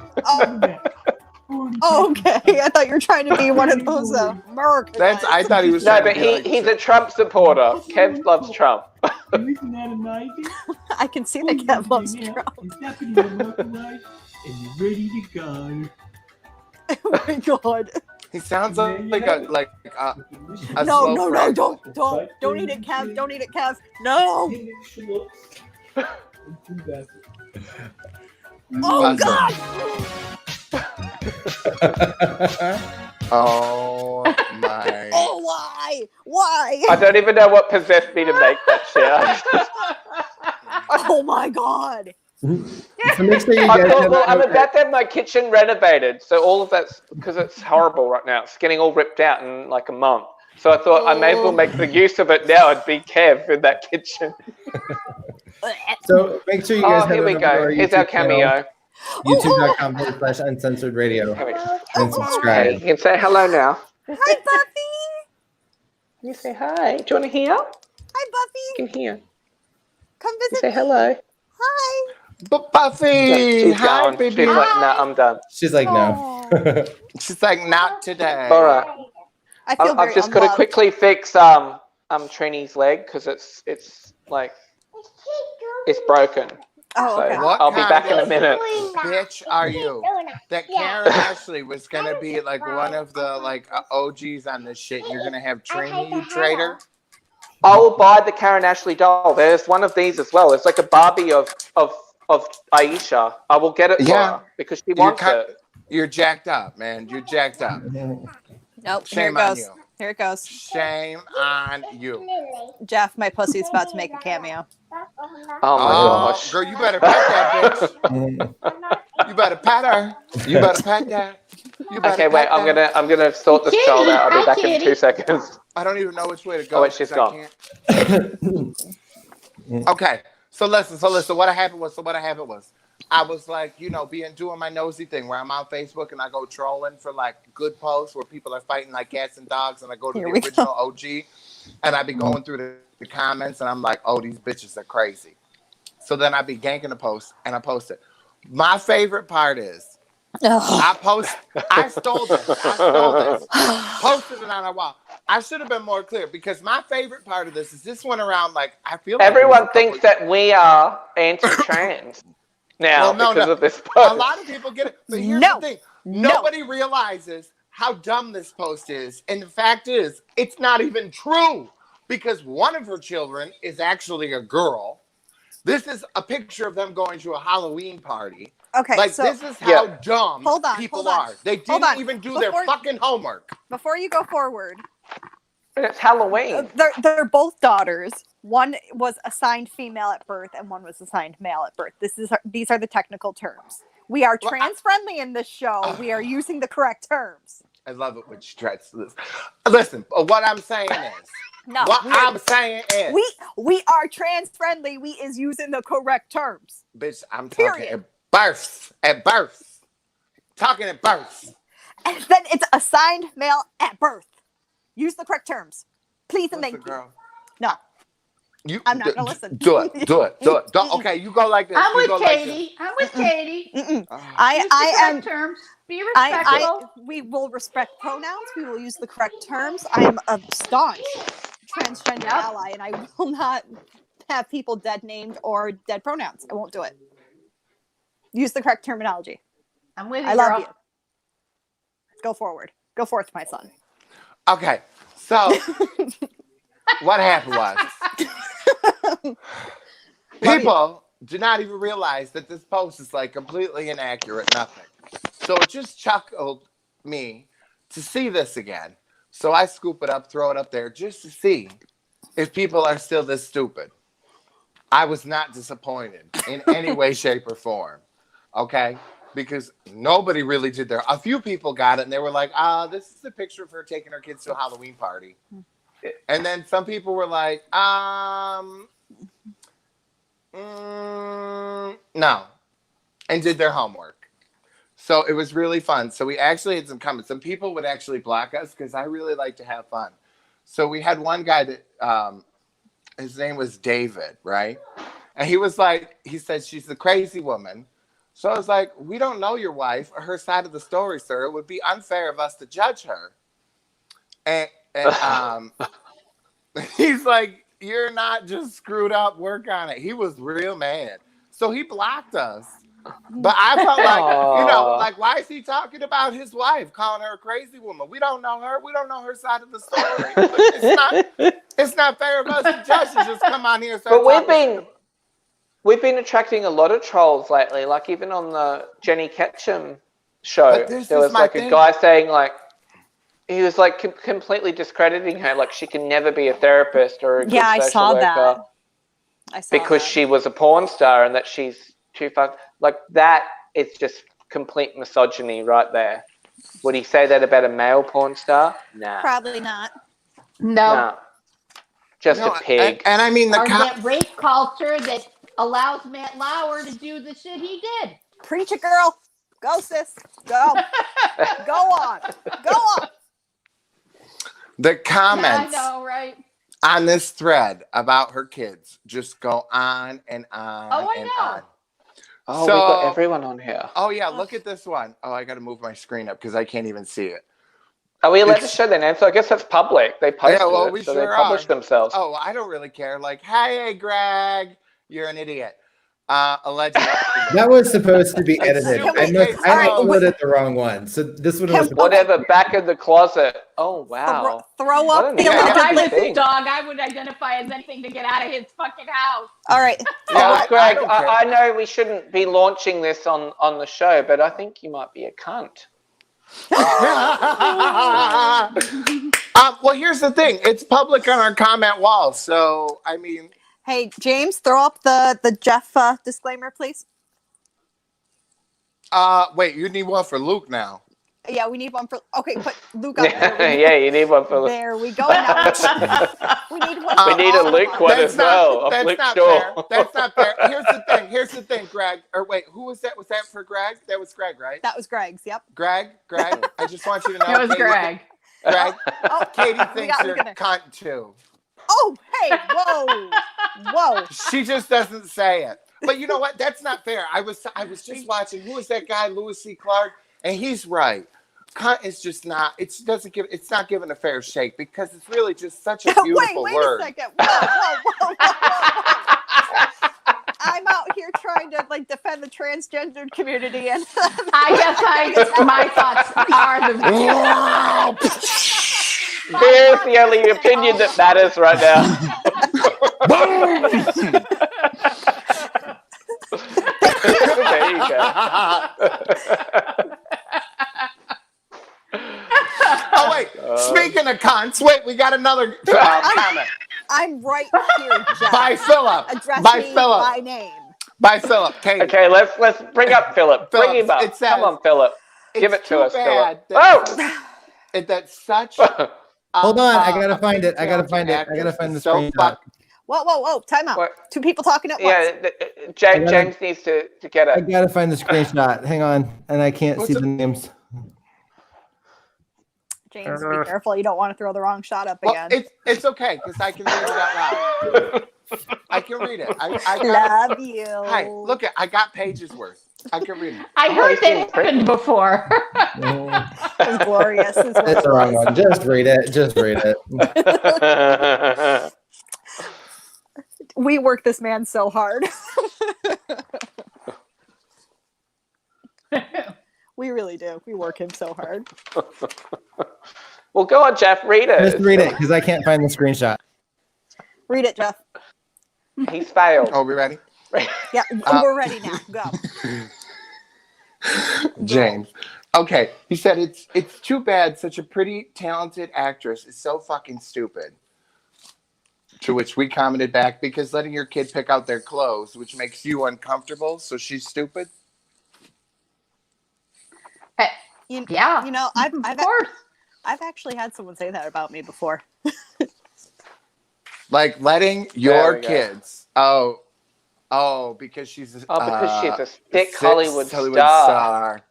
Oh, okay. I thought you were trying to be one of those American. That's. I thought he was. No, trying but to be like- he's a Trump supporter. Kev loves Trump. Isn't that amazing? I can see the cat loves Trump. It's happening in the microwave, and you're ready to go. Oh my god. He sounds like a a No, slow no, fry. don't eat it, Kev. Don't eat it, Kev. No. Oh Basil. god. Oh my. Oh, why? Why? I don't even know what possessed me to make that shit. Oh my god. So make sure you I guys thought, have well, I'm about to have my kitchen renovated, so all of that's because it's horrible right now. It's getting all ripped out in like a month. So I thought I may as well make the use of it now and be Kev in that kitchen. So make sure you guys Oh, here we go. Here's our cameo. YouTube.com/uncensored radio Here we go. and Hey, subscribe. you can say hello now. Hi, Buffy. You say hi. Do you want to hear? Hi, Buffy. You can hear. Come You visit say me. hello. Hi. But Buffy, She's hi, going. baby. She's like, nah, I'm done. She's like, no. She's like, not today. All right. I feel very I've just got to unloved. quickly fix Trini's leg because it's like it's broken. Oh, So okay. What I'll be kind back in a of minute. bitch are you? That Karen Ashley was gonna be like one of the like OGs on this shit. You're gonna have Trini, you traitor. I will buy the Karen Ashley doll. There's one of these as well. It's like a Barbie of Aisha. I will get it for Yeah. her because she wants it. You're jacked up, man. You're jacked up. Nope. Shame Here it on goes. you. Here it goes. Shame on you. Jeff, my pussy's about to make a cameo. Oh my gosh. Girl, you better pet that bitch. You better pet her. You better pet that. You better Okay, wait. pet I'm that. gonna sort this child out. I'll be back in 2 seconds. I don't even know which way to go. Oh, wait, she's 'cause I can't. Okay, so listen. What happened was, I was like, doing my nosy thing where I'm on Facebook and I go trolling for like good posts where people are fighting like cats and dogs, and I go to Here the we original OG, and I be going through the comments, and I'm like, oh, these bitches are crazy. So then I be ganking the post, and I post it. My favorite part is I stole this. Posted it on our wall. I should have been more clear because my favorite part of this is this went around like I feel like Everyone thinks that we are anti-trans now because of this post. A lot of people get it. But here's No. the thing. No. Nobody realizes how dumb this post is. And the fact is, it's not even true because one of her children is actually a girl. This is a picture of them going to a Halloween party. Okay, Like, so this is how dumb Hold on, people hold on. are. They Hold didn't on. even do their Before- fucking homework. before you go forward, And it's Halloween. they're both daughters. One was assigned female at birth, and one was assigned male at birth. These are the technical terms. We are Well, trans friendly in this show. We are using the correct terms. I love it when she tries to listen. Listen, what I'm saying is, No, what I'm saying is, we are trans friendly. We is using the correct terms. bitch, I'm talking Period. at birth. At birth. Talking at birth. And then it's assigned male at birth. Use the correct terms, please and Listen, thank you. girl. No, You, I'm not gonna listen. Do it. Don't, okay, you go like this. I'm You with go like this. Katie. I'm with Katie. Mm-mm. Oh. Use the I am. correct terms. Be respectful. We will respect pronouns. We will use the correct terms. I am a staunch transgender Yep. ally, and I will not have people dead named or dead pronouns. I won't do it. Use the correct terminology. I'm with you. I love girl. you. Go forward. Go forth, my son. Okay, so what happened was did not even realize that this post is like completely inaccurate, nothing. So it just chuckled me to see this again. So I scoop it up, throw it up there just to see if people are still this stupid. I was not disappointed in any way, shape, or form. Okay? Because nobody really did their. A few people got it and they were like, this is a picture of her taking her kids to a Halloween party. And then some people were like, no. And did their homework. So it was really fun. So we actually had some comments. Some people would actually block us because I really like to have fun. So we had one guy that his name was David, right? And he was like, he said, she's a crazy woman. So I was like, we don't know your wife or her side of the story, sir. It would be unfair of us to judge her. And he's like, you're not just screwed up, work on it. He was real mad. So he blocked us. But I felt like, like, why is he talking about his wife, calling her a crazy woman? We don't know her. We don't know her side of the story. It's not fair of us to judge to just come on here and start talking. We've been attracting a lot of trolls lately, like even on the Jenny Ketchum show. There was like a guy saying like, he was like completely discrediting her, like she can never be a therapist or a good social worker. I saw because she was a porn star and that she's too fun. Like that, it's just complete misogyny right there. Would he say that about a male porn star? Nah. Probably not. No. Nah. Just a pig. And I mean, that rape culture that allows Matt Lauer to do the shit he did. Preach it, girl. Go, sis. Go. Go on. Go on. The comments I know, right? on this thread about her kids just go on and on on. Oh, so, we got everyone on here. Oh, yeah, look at this one. Oh, I got to move my screen up because I can't even see it. Are we allowed to show their name? So I guess that's public. They posted it, so they published themselves. Oh, I don't really care. Like, hey, Greg, you're an idiot. Allegedly. That was supposed to be edited. I uploaded the wrong one. So this one was whatever. Back in the closet. Oh wow! Throw up the if I was a dog, I would identify as anything to get out of his fucking house. All right. Yeah, Greg. I know we shouldn't be launching this on the show, but I think you might be a cunt. Well, here's the thing. It's public on our comment wall. So I mean. Hey, James, throw up the Jeff disclaimer, please. Wait, you need one for Luke now. Yeah, we need one for. Okay, put Luke up. Yeah, you need one for Luke. There we go. Now. We need one. We need a Luke one as well. That's not fair. That's not fair. Here's the thing, Greg. Or wait, who was that? Was that for Greg? That was Greg, right? That was Greg's. Yep. Greg. I just want you to know. It was Greg. Greg. Katie thinks you're a cunt too. Oh, hey, whoa. She just doesn't say it. But you know what? That's not fair. I was just watching. Who is that guy, Lewis C. Clark? And he's right. Cunt is just not. It's not given a fair shake because it's really just such a beautiful word. Wait a second. Whoa. I'm out here trying to like defend the transgendered community, and I guess my thoughts are the. Here's the only opinion that matters right now. There you go. Oh, wait. Speaking of cunts, wait, we got another comment. I'm right here, Jeff. By Philip. Address by me Philip. by name. By Philip. Katie. Okay, let's bring up Philip. Bring him up. Come on, Philip. Give it to us, Philip. That's such. Hold on, I gotta find it. I gotta find the screenshot. Whoa! Time out. What? Two people talking at once. Yeah, James needs to get it. I gotta find the screenshot. Hang on, and I can't see the names. James, be careful. You don't want to throw the wrong shot up again. It's okay because I can read it out loud. I can read it. I love you. Hi, look I got pages worth. I can read it. I heard that happened before. It was glorious. It's the wrong one. Just read it. We work this man so hard. We really do. We work him so hard. Well, go on, Jeff. Read it. Just read it because I can't find the screenshot. Read it, Jeff. He's failed. Oh, we ready? Yeah, we're ready now. Go. James. Okay, he said it's too bad such a pretty, talented actress is so fucking stupid. To which we commented back, because letting your kid pick out their clothes, which makes you uncomfortable, so she's stupid. Yeah. You know, of course. I've actually had someone say that about me before. Like letting your kids. Oh, because she's because she's a thick Hollywood star.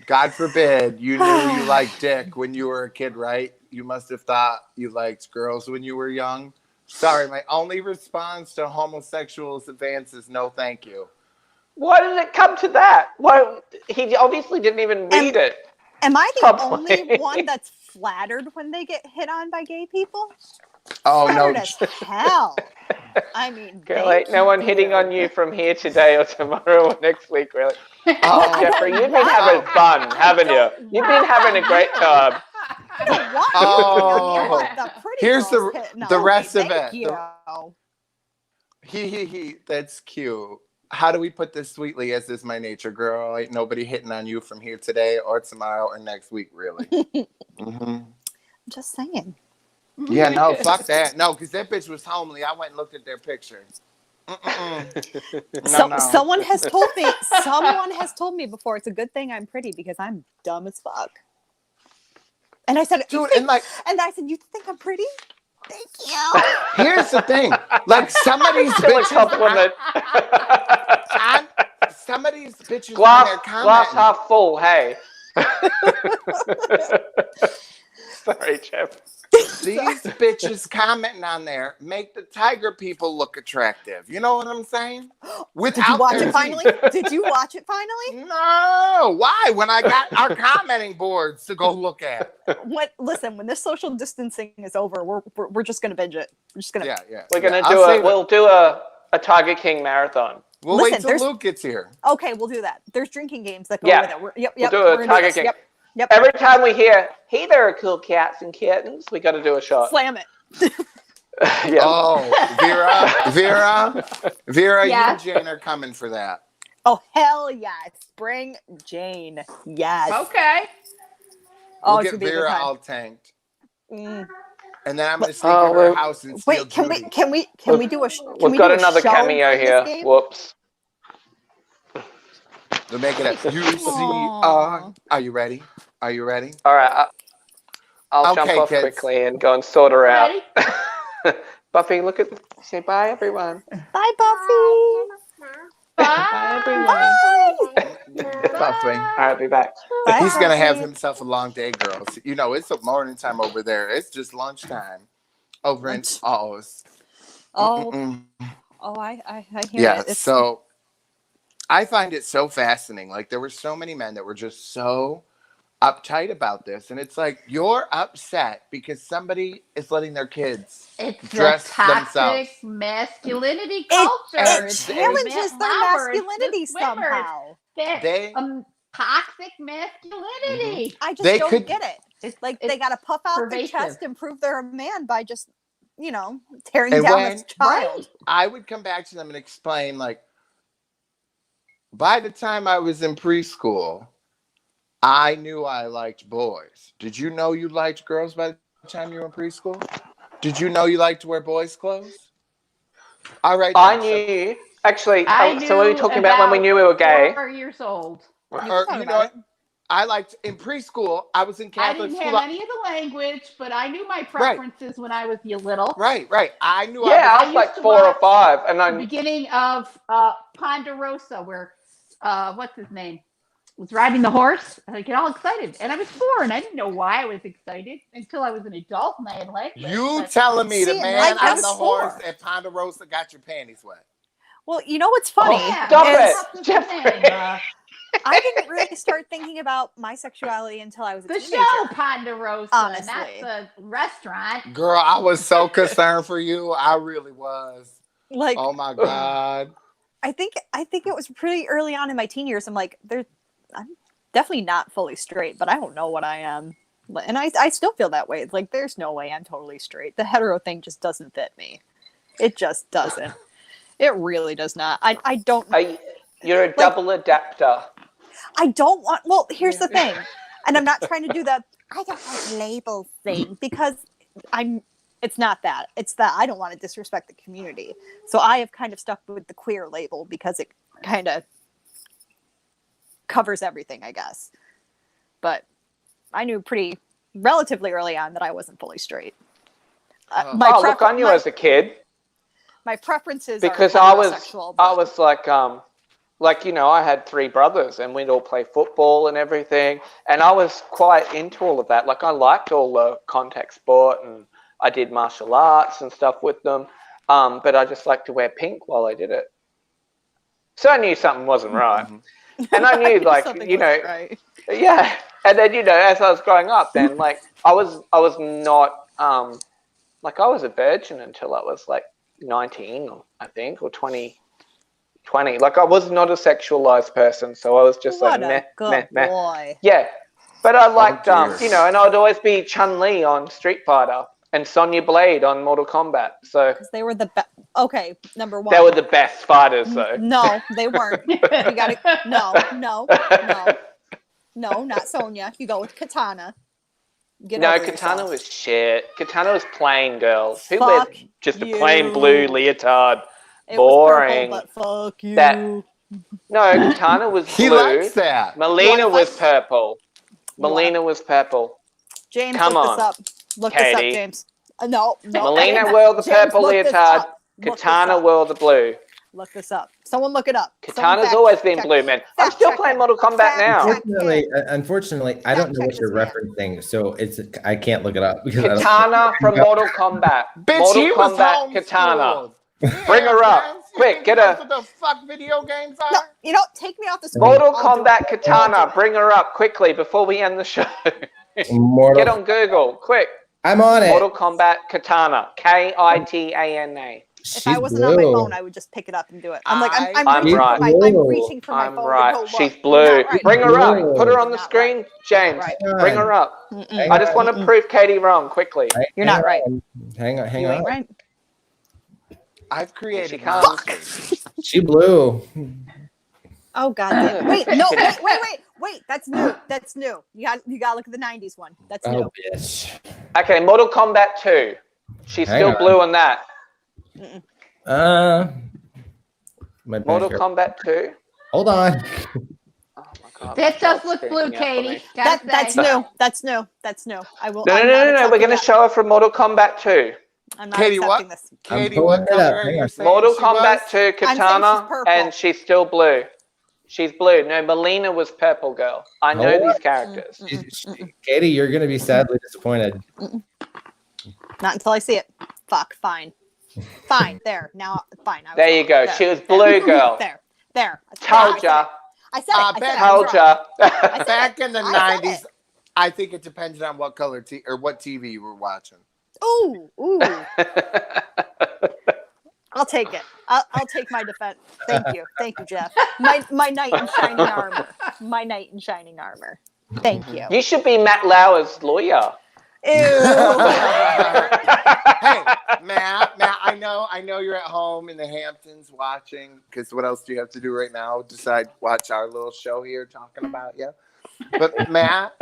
God forbid you knew you liked dick when you were a kid, right? You must have thought you liked girls when you were young. Sorry, my only response to homosexuals' advances, no thank you. Why did it come to that? Why he obviously didn't even read it. Am I the only one that's flattered when they get hit on by gay people? Oh, flattered no. as hell. I mean, Girl, ain't no one hitting on you from here today or tomorrow or next week, really. Oh, Jeffrey, you've been having fun, haven't you? You've been having a great time. Oh, here's the rest of Thank it. you. He. That's cute. How do we put this sweetly? As is my nature, girl. Ain't nobody hitting on you from here today or tomorrow or next week, really. I'm just saying. Yeah, no, fuck that. No, because that bitch was homely. I went and looked at their picture. No. Someone has told me. Someone has told me before. It's a good thing I'm pretty because I'm dumb as fuck. And I said, dude, and I said, you think I'm pretty? Thank you. Here's the thing, like some of these bitches, some of these bitches glass half full. Hey. Sorry, Jeff. These bitches commenting on there make the tiger people look attractive. You know what I'm saying? Did you watch it finally? Did you watch it finally? No. Why? When I got our commenting boards to go look at. Listen, when this social distancing is over, we're just gonna binge it. We're just gonna. Yeah. We're gonna we'll do a Tiger King marathon. We'll wait till Luke gets here. Okay, we'll do that. There's drinking games that go with it. We'll do a Tiger King. Yep. Every time we hear, "Hey there, cool cats and kittens," we got to do a shot. Slam it. Yeah. Oh, Vera, yes. you and Jane are coming for that. Oh, hell yes. Bring Jane. Yes. Okay. We'll get Vera all tanked. And then I'm going to sneak into her house and steal Wait, can we do a We've got another cameo here. Whoops. We'll make it a UCR. Are you ready? All right. I'll jump off quickly and go and sort her out. Buffy, say bye, everyone. Bye, Buffy. Bye, everyone. Buffy. All right, be back. Bye, He's going to have himself a long day, girls. You know, it's morning time over there. It's just lunchtime over in Oz. Oh, I hear it. Yeah, so I find it so fascinating. Like, there were so many men that were just so uptight about this, and it's like, you're upset because somebody is letting their kids dress themselves. Masculinity culture. It challenges their masculinity somehow. Toxic masculinity. I just don't get it. It's like they got to puff out their chest and prove they're a man by just, tearing down this child. Right, I would come back to them and explain, like, by the time I was in preschool, I knew I liked boys. Did you know you liked girls by the time you were in preschool? Did you know you liked to wear boys' clothes? All right. I knew. Actually, so what are we talking about when we knew we were gay? 4 years old. You know what? I liked, in preschool, I was in Catholic school. I didn't have any of the language, but I knew my preferences when I was little. Right. I knew I was like 4 or 5. And the beginning of Ponderosa, where, what's his name? Was riding the horse, and I get all excited. And I was 4, and I didn't know why I was excited until I was an adult and I had language. You telling me the man on the horse at Ponderosa got your panties wet? Well, you know what's funny? Stop it, Jeffrey. I didn't really start thinking about my sexuality until I was a teenager. The show Ponderosa, honestly. not the restaurant. Girl, I was so concerned for you. I really was. Like, oh my God. I think it was pretty early on in my teen years. I'm like, I'm definitely not fully straight, but I don't know what I am. And I still feel that way. It's like, there's no way I'm totally straight. The hetero thing just doesn't fit me. It just doesn't. It really does not. I don't. You're a double adapter. I don't want. Well, here's the thing, and I'm not trying to do the I don't like labels thing because It's not that. It's that I don't want to disrespect the community. So I have kind of stuck with the queer label because it kind of covers everything, I guess. But I knew pretty relatively early on that I wasn't fully straight. Look, I knew as a kid. My preferences because are heterosexual. I was like, you know, I had 3 brothers and we'd all play football and everything. And I was quite into all of that. Like, I liked all the contact sport and I did martial arts and stuff with them. But I just liked to wear pink while I did it. So I knew something wasn't right. And I knew, like, you know, right. Yeah. And then, you know, as I was growing up then, like, I was not, like, I was a virgin until I was, like, 19, I think, or 20. Like, I was not a sexualized person, so I was just what like, a good boy. Yeah. But I liked, you know, and I'd always be Chun-Li on Street Fighter and Sonya Blade on Mortal Kombat. So because they were the best. Okay, number one. They were the best fighters, though. No, they weren't. You gotta no, not Sonya. You go with Katana. Katana was shit. Katana was plain, girls. Who wears just a plain blue leotard? It Boring. was purple, but fuck you. No, Katana was blue. He likes that. Melina was purple. Melina was purple. James, Come look on, this up. Look Katie. this up, James. No. Melina wore the purple leotard. Katana wore the blue. Look this up. Someone look it up. Katana's always been blue, man. I'm still playing Mortal Kombat now. Unfortunately, I don't know what you're referencing, so I can't look it up because Katana from Mortal Kombat. Bitch, Mortal Kombat Katana. Bring her up. Quick, get her. What the fuck video games are? No, you know, take me off the screen. Mortal Kombat Katana. Bring her up quickly before we end the show. Get on Google, quick. I'm on it. Mortal Kombat Katana. Kitana. If I wasn't on my phone, I would just pick it up and do it. I'm reaching for my phone. Right. To go She's blue. Right. Bring her up. Put her on the screen, James. Bring her up. I just want to prove Katie wrong quickly. You're not right. Hang on. You ain't right. I've created. She blew. Oh god damn. Wait. That's new. You gotta look at the 90s one. That's new. Oh bitch. Okay, Mortal Kombat 2. She's still blue on that. Mortal Kombat 2. Hold on. Oh my god. That does look blue, Katie. That's new. That's new. I will. No. We're gonna show her from Mortal Kombat 2. I'm not Katie, accepting what? this. Katie, what color are you saying? Mortal she Kombat was? 2 Katana, and she's still blue. She's blue. No, Melina was purple, girl. I know these characters. Katie, you're gonna be sadly disappointed. Not until I see it. Fuck. Fine. There. Now. Fine. There you go. She was blue, girl. There. Told ya. I said it. Told ya. Back in the 90s, I think it depended on what color or what TV you were watching. Ooh. I'll take it. I'll take my defense. Thank you, Jeff. My knight in shining armor. Thank you. You should be Matt Lauer's lawyer. Ew. Hey, Matt, I know you're at home in the Hamptons watching, because what else do you have to do right now? Watch our little show here talking about you. But Matt,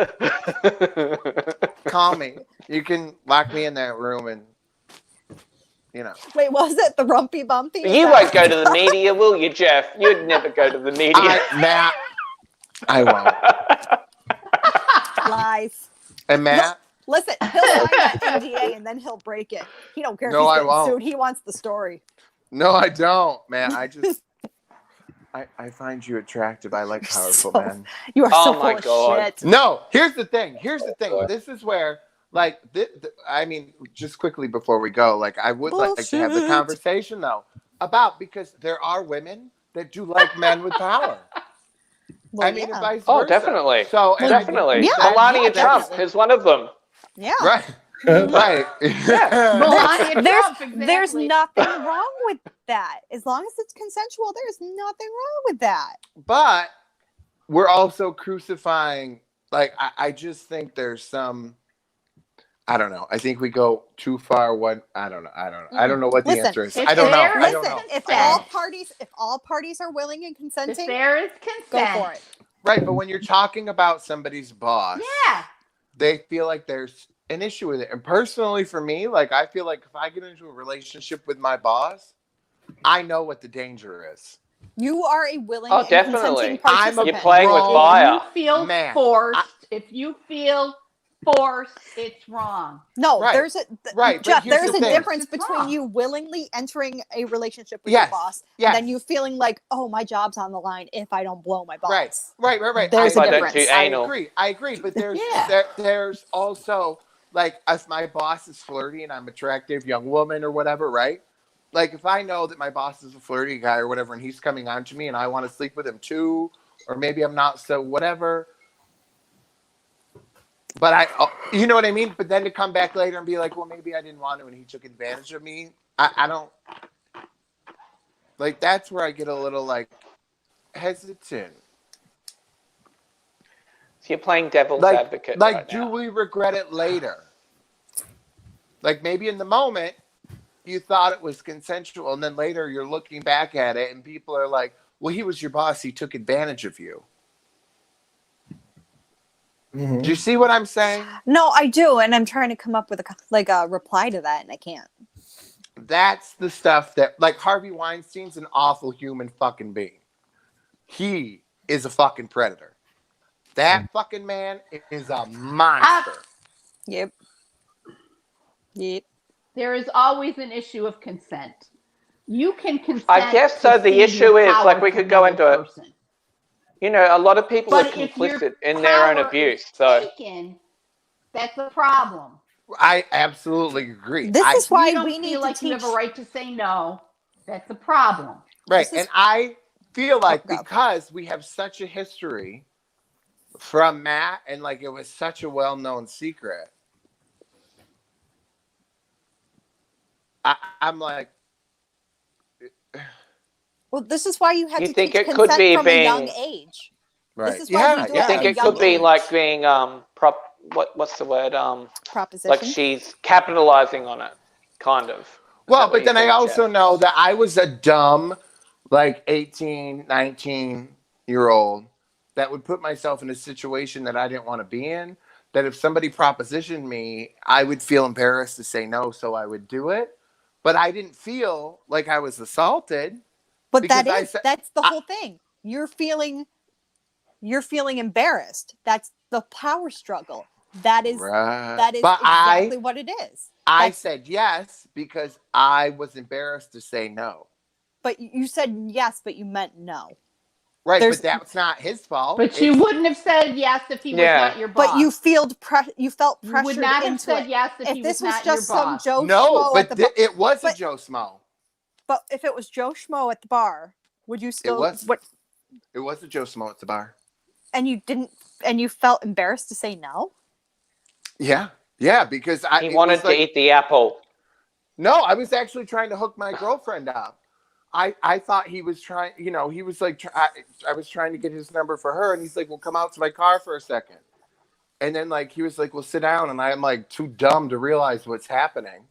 call me. You can lock me in that room and, you know. Wait, was it the Rumpy Bumpy? You won't go to the media, will you, Jeff? You'd never go to the media. Matt, I won't. Lies. And Matt? Listen, he'll sign that NDA and then he'll break it. He don't care if he's getting sued. He wants the story. No, I don't, man. I find you attractive. I like powerful men. You are so full of shit. No, here's the thing. This is where, like, I mean, just quickly before we go, like, I would like to have the conversation, though, because there are women that do like men with power. Well, I mean, yeah. vice versa. Oh, definitely. So, definitely. Yeah. Melania Trump is one of them. Yeah. Right. Right. Melania Trump, exactly. There's nothing wrong with that. As long as it's consensual, there's nothing wrong with that. But we're also crucifying, like, I just think there's some, I don't know. I think we go too far. I don't know. I don't know what the Listen, answer is. if I don't know. there- I don't Listen, know. if I don't all know. parties are willing and If consenting, there is go consent, for it. Right, but when you're talking about somebody's boss, yeah. they feel like there's an issue with it. And personally, for me, like I feel like if I get into a relationship with my boss, I know what the danger is. You are a willing Oh, and definitely. consenting I'm a participant. You're playing with grown fire. If you feel man. forced, it's wrong. No, Right, there's right, but Jeff, here's there's the a thing. difference It's between wrong. you willingly entering a relationship with Yes, your boss yes. and then you feeling like, oh, my job's on the line if I don't blow my boss. Right. There's If a I don't difference. do anal. I agree. But there's Yeah. there's also like if my boss is flirty and I'm an attractive young woman or whatever, right? Like if I know that my boss is a flirty guy or whatever, and he's coming on to me, and I want to sleep with him too, or maybe I'm not so whatever. But you know what I mean? But then to come back later and be like, well, maybe I didn't want to and he took advantage of me. I don't, like, that's where I get a little, like, hesitant. So you're playing devil's Like, advocate like, right do now. we regret it later? Like, maybe in the moment, you thought it was consensual, and then later you're looking back at it, and people are like, well, he was your boss. He took advantage of you. Mhm. Do you see what I'm saying? No, I do, and I'm trying to come up with a reply to that, and I can't. That's the stuff that, like, Harvey Weinstein's an awful human fucking being. He is a fucking predator. That fucking man is a monster. Yep. There is always an issue of consent. You can consent. I guess so. to The cede issue your is, power like, we to could go another into it. person. You know, a lot of people are But if your complicit in their own power abuse. is So taken, that's a problem. I absolutely agree. This is If why you don't we need feel to like you teach. have a right to say no, that's a problem. Right. This is- And I feel like go. because we have such a history from Matt and like it was such a well-known secret, I'm like, Well, this is why you had You to think teach it could consent be from a young being- age. right. is why we do I it think at a it young could be age. like being what's the word? Proposition. Like she's capitalizing on it, kind of. Is Well, that what but you then I think, also Jeff? know that I was a dumb, like 18, 19-year-old that would put myself in a situation that I didn't want to be in. That if somebody propositioned me, I would feel embarrassed to say no, so I would do it. But I didn't feel like I was assaulted. But because that's the whole thing. You're feeling embarrassed. That's the power struggle. That is Right. that is But exactly what it is. I That's- said yes because I was embarrassed to say no. But you said yes, but you meant no. Right, There's- but that's not his fault. But you wouldn't have said yes if he was Yeah. not your boss. But you felt pressured You would not have into said it. yes if he this was not just your some boss. Joe No, Schmo at but the bar, it was a but- Joe Schmo. but if it was Joe Schmo at the bar, would you still? was. What? It was a Joe Schmo at the bar. And you didn't, and you felt embarrassed to say no. Yeah, because He wanted to eat the apple. No, I was actually trying to hook my girlfriend up. I thought he was trying, he was like, I was trying to get his number for her, and he's like, well, come out to my car for a second. And then, like, he was like, well, sit down, and I'm, like, too dumb to realize what's happening.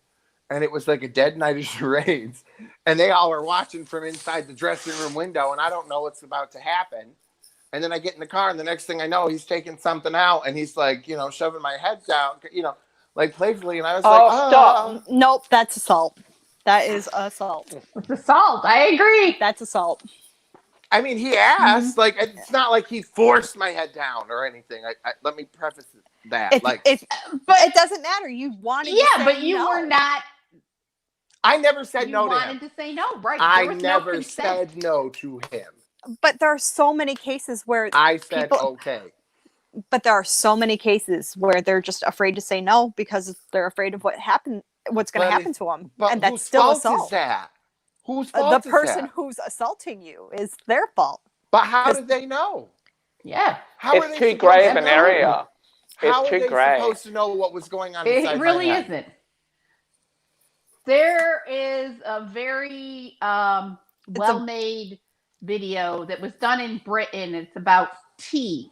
And it was like a dead night of charades. And they all are watching from inside the dressing room window, and I don't know what's about to happen. And then I get in the car, and the next thing I know, he's taking something out, and he's, like, shoving my head down, like, playfully. And I was like, Stop. Nope, that's assault. That is assault. It's assault. I agree. That's assault. I mean, he asked, like, it's not like he forced my head down or anything. Let me preface that. But it doesn't matter. You wanted. Yeah, to say but you no. were not. I never said You no to wanted him. to say no, right? I There was never no consent. said no to him. But there are so many cases where I said people- okay. But there are so many cases where they're just afraid to say no because they're afraid of what's going to happen to them, But and that's whose still fault assault. is that? Whose The fault is person that? who's assaulting you is their fault. But how did they know? Yeah. How are It's they too supposed grave to an know? area. How It's are too they grave. supposed to know what was going on inside It really my head? isn't. There is a very well-made video that was done in Britain. It's about tea,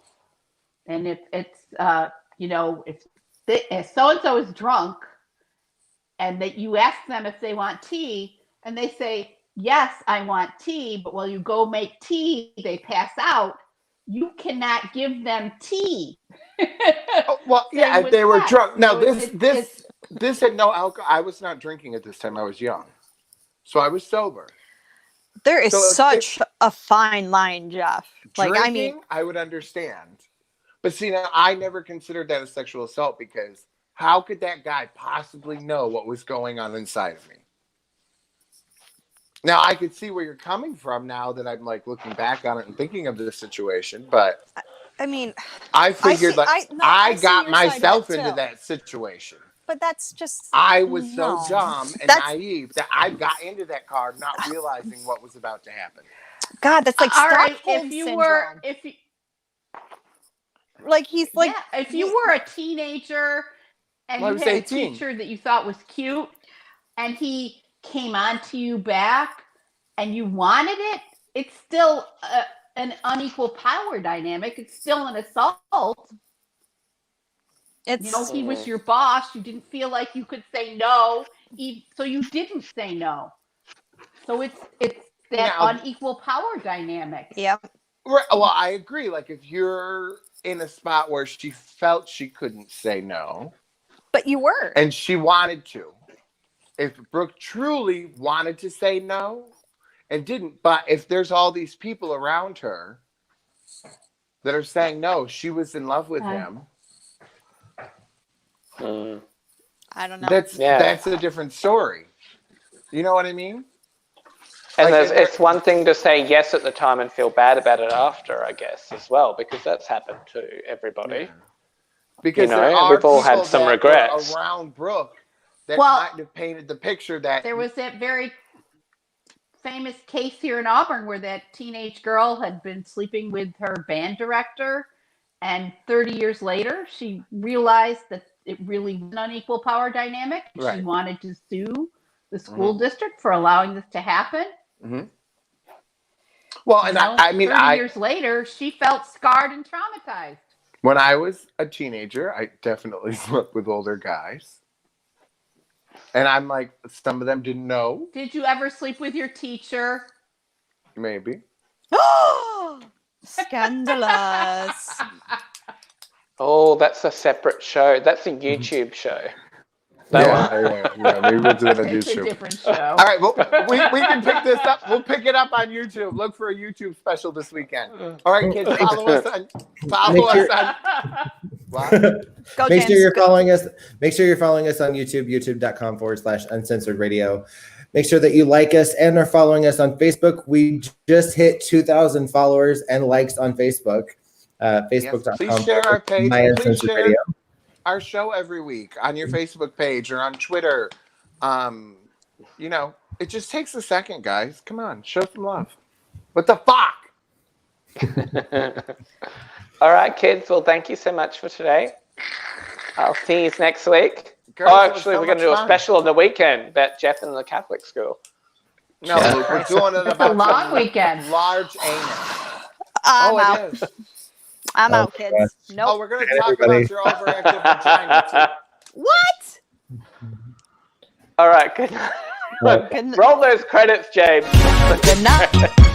and it's so-and-so is drunk, and that you ask them if they want tea, and they say, yes, I want tea, but while you go make tea, they pass out, you cannot give them tea. Oh, well, yeah, if they were drunk. Now, this had no alcohol. I was not drinking at this time. I was young. So I was sober. There is such a fine line, Jeff. Like, drinking, I mean, I would understand. But see, now, I never considered that a sexual assault because how could that guy possibly know what was going on inside of me? Now, I could see where you're coming from now that I'm like looking back on it and thinking of this situation, but I mean, I figured I got myself into too. that situation. But that's just I was so dumb and naive that I got into that car not realizing what was about to happen. God, that's like Stockholm if you syndrome. were, if you, like he's like, yeah, if you were a teenager and you had 18. a teacher that you thought was cute, and he came on to you back, and you wanted it, it's still an unequal power dynamic. It's still an assault. it's He was your boss. You didn't feel like you could say no, so you didn't say no. So it's that unequal power dynamic. yeah. Right, well, I agree. Like if you're in a spot where she felt she couldn't say no, But you were. and she wanted to. If Brooke truly wanted to say no and didn't, but if there's all these people around her that are saying no, she was in love with him. I don't know. That's a different story. You know what I mean? And Like, it's one thing to say yes at the time and feel bad about it after, I guess, as well, because that's happened to everybody. Yeah. Because we've all had some regrets around Brooke that kind of painted the picture that there was that very famous case here in Auburn where that teenage girl had been sleeping with her band director, and 30 years later she realized that it really was an unequal power dynamic. Right. She wanted to sue the school district for allowing this to happen. Mm-hmm. Well, and I mean, 30 years later, she felt scarred and traumatized. When I was a teenager, I definitely slept with older guys. And I'm like, some of them didn't know. Did you ever sleep with your teacher? Maybe. Scandalous. Oh, that's a separate show. That's a YouTube show. Yeah, maybe we'll do it on It's YouTube. a different show. All right, well, we can pick this up. We'll pick it up on YouTube. Look for a YouTube special this weekend. All right, kids, follow us on. What? Go, Make James. sure you're following us. Make sure you're following us on YouTube, youtube.com/uncensored radio. Make sure that you like us and are following us on Facebook. We just hit 2,000 followers and likes on Facebook. Facebook.com. Please share our page. My Please Uncensored share Radio. our show every week on your Facebook page or on Twitter. It just takes a second, guys. Come on, show some love. What the fuck? All right, kids. Well, thank you so much for today. I'll see you next week. Girls, Actually, we're going to do a special on the weekend about Jeff in the Catholic school. No, we're doing it about a long weekend. Large anus. I'm out. It is. I'm out, kids. Nope. Oh, we're going to talk about your overactive vagina too. What? All right, good night. Good Roll those credits, James. night.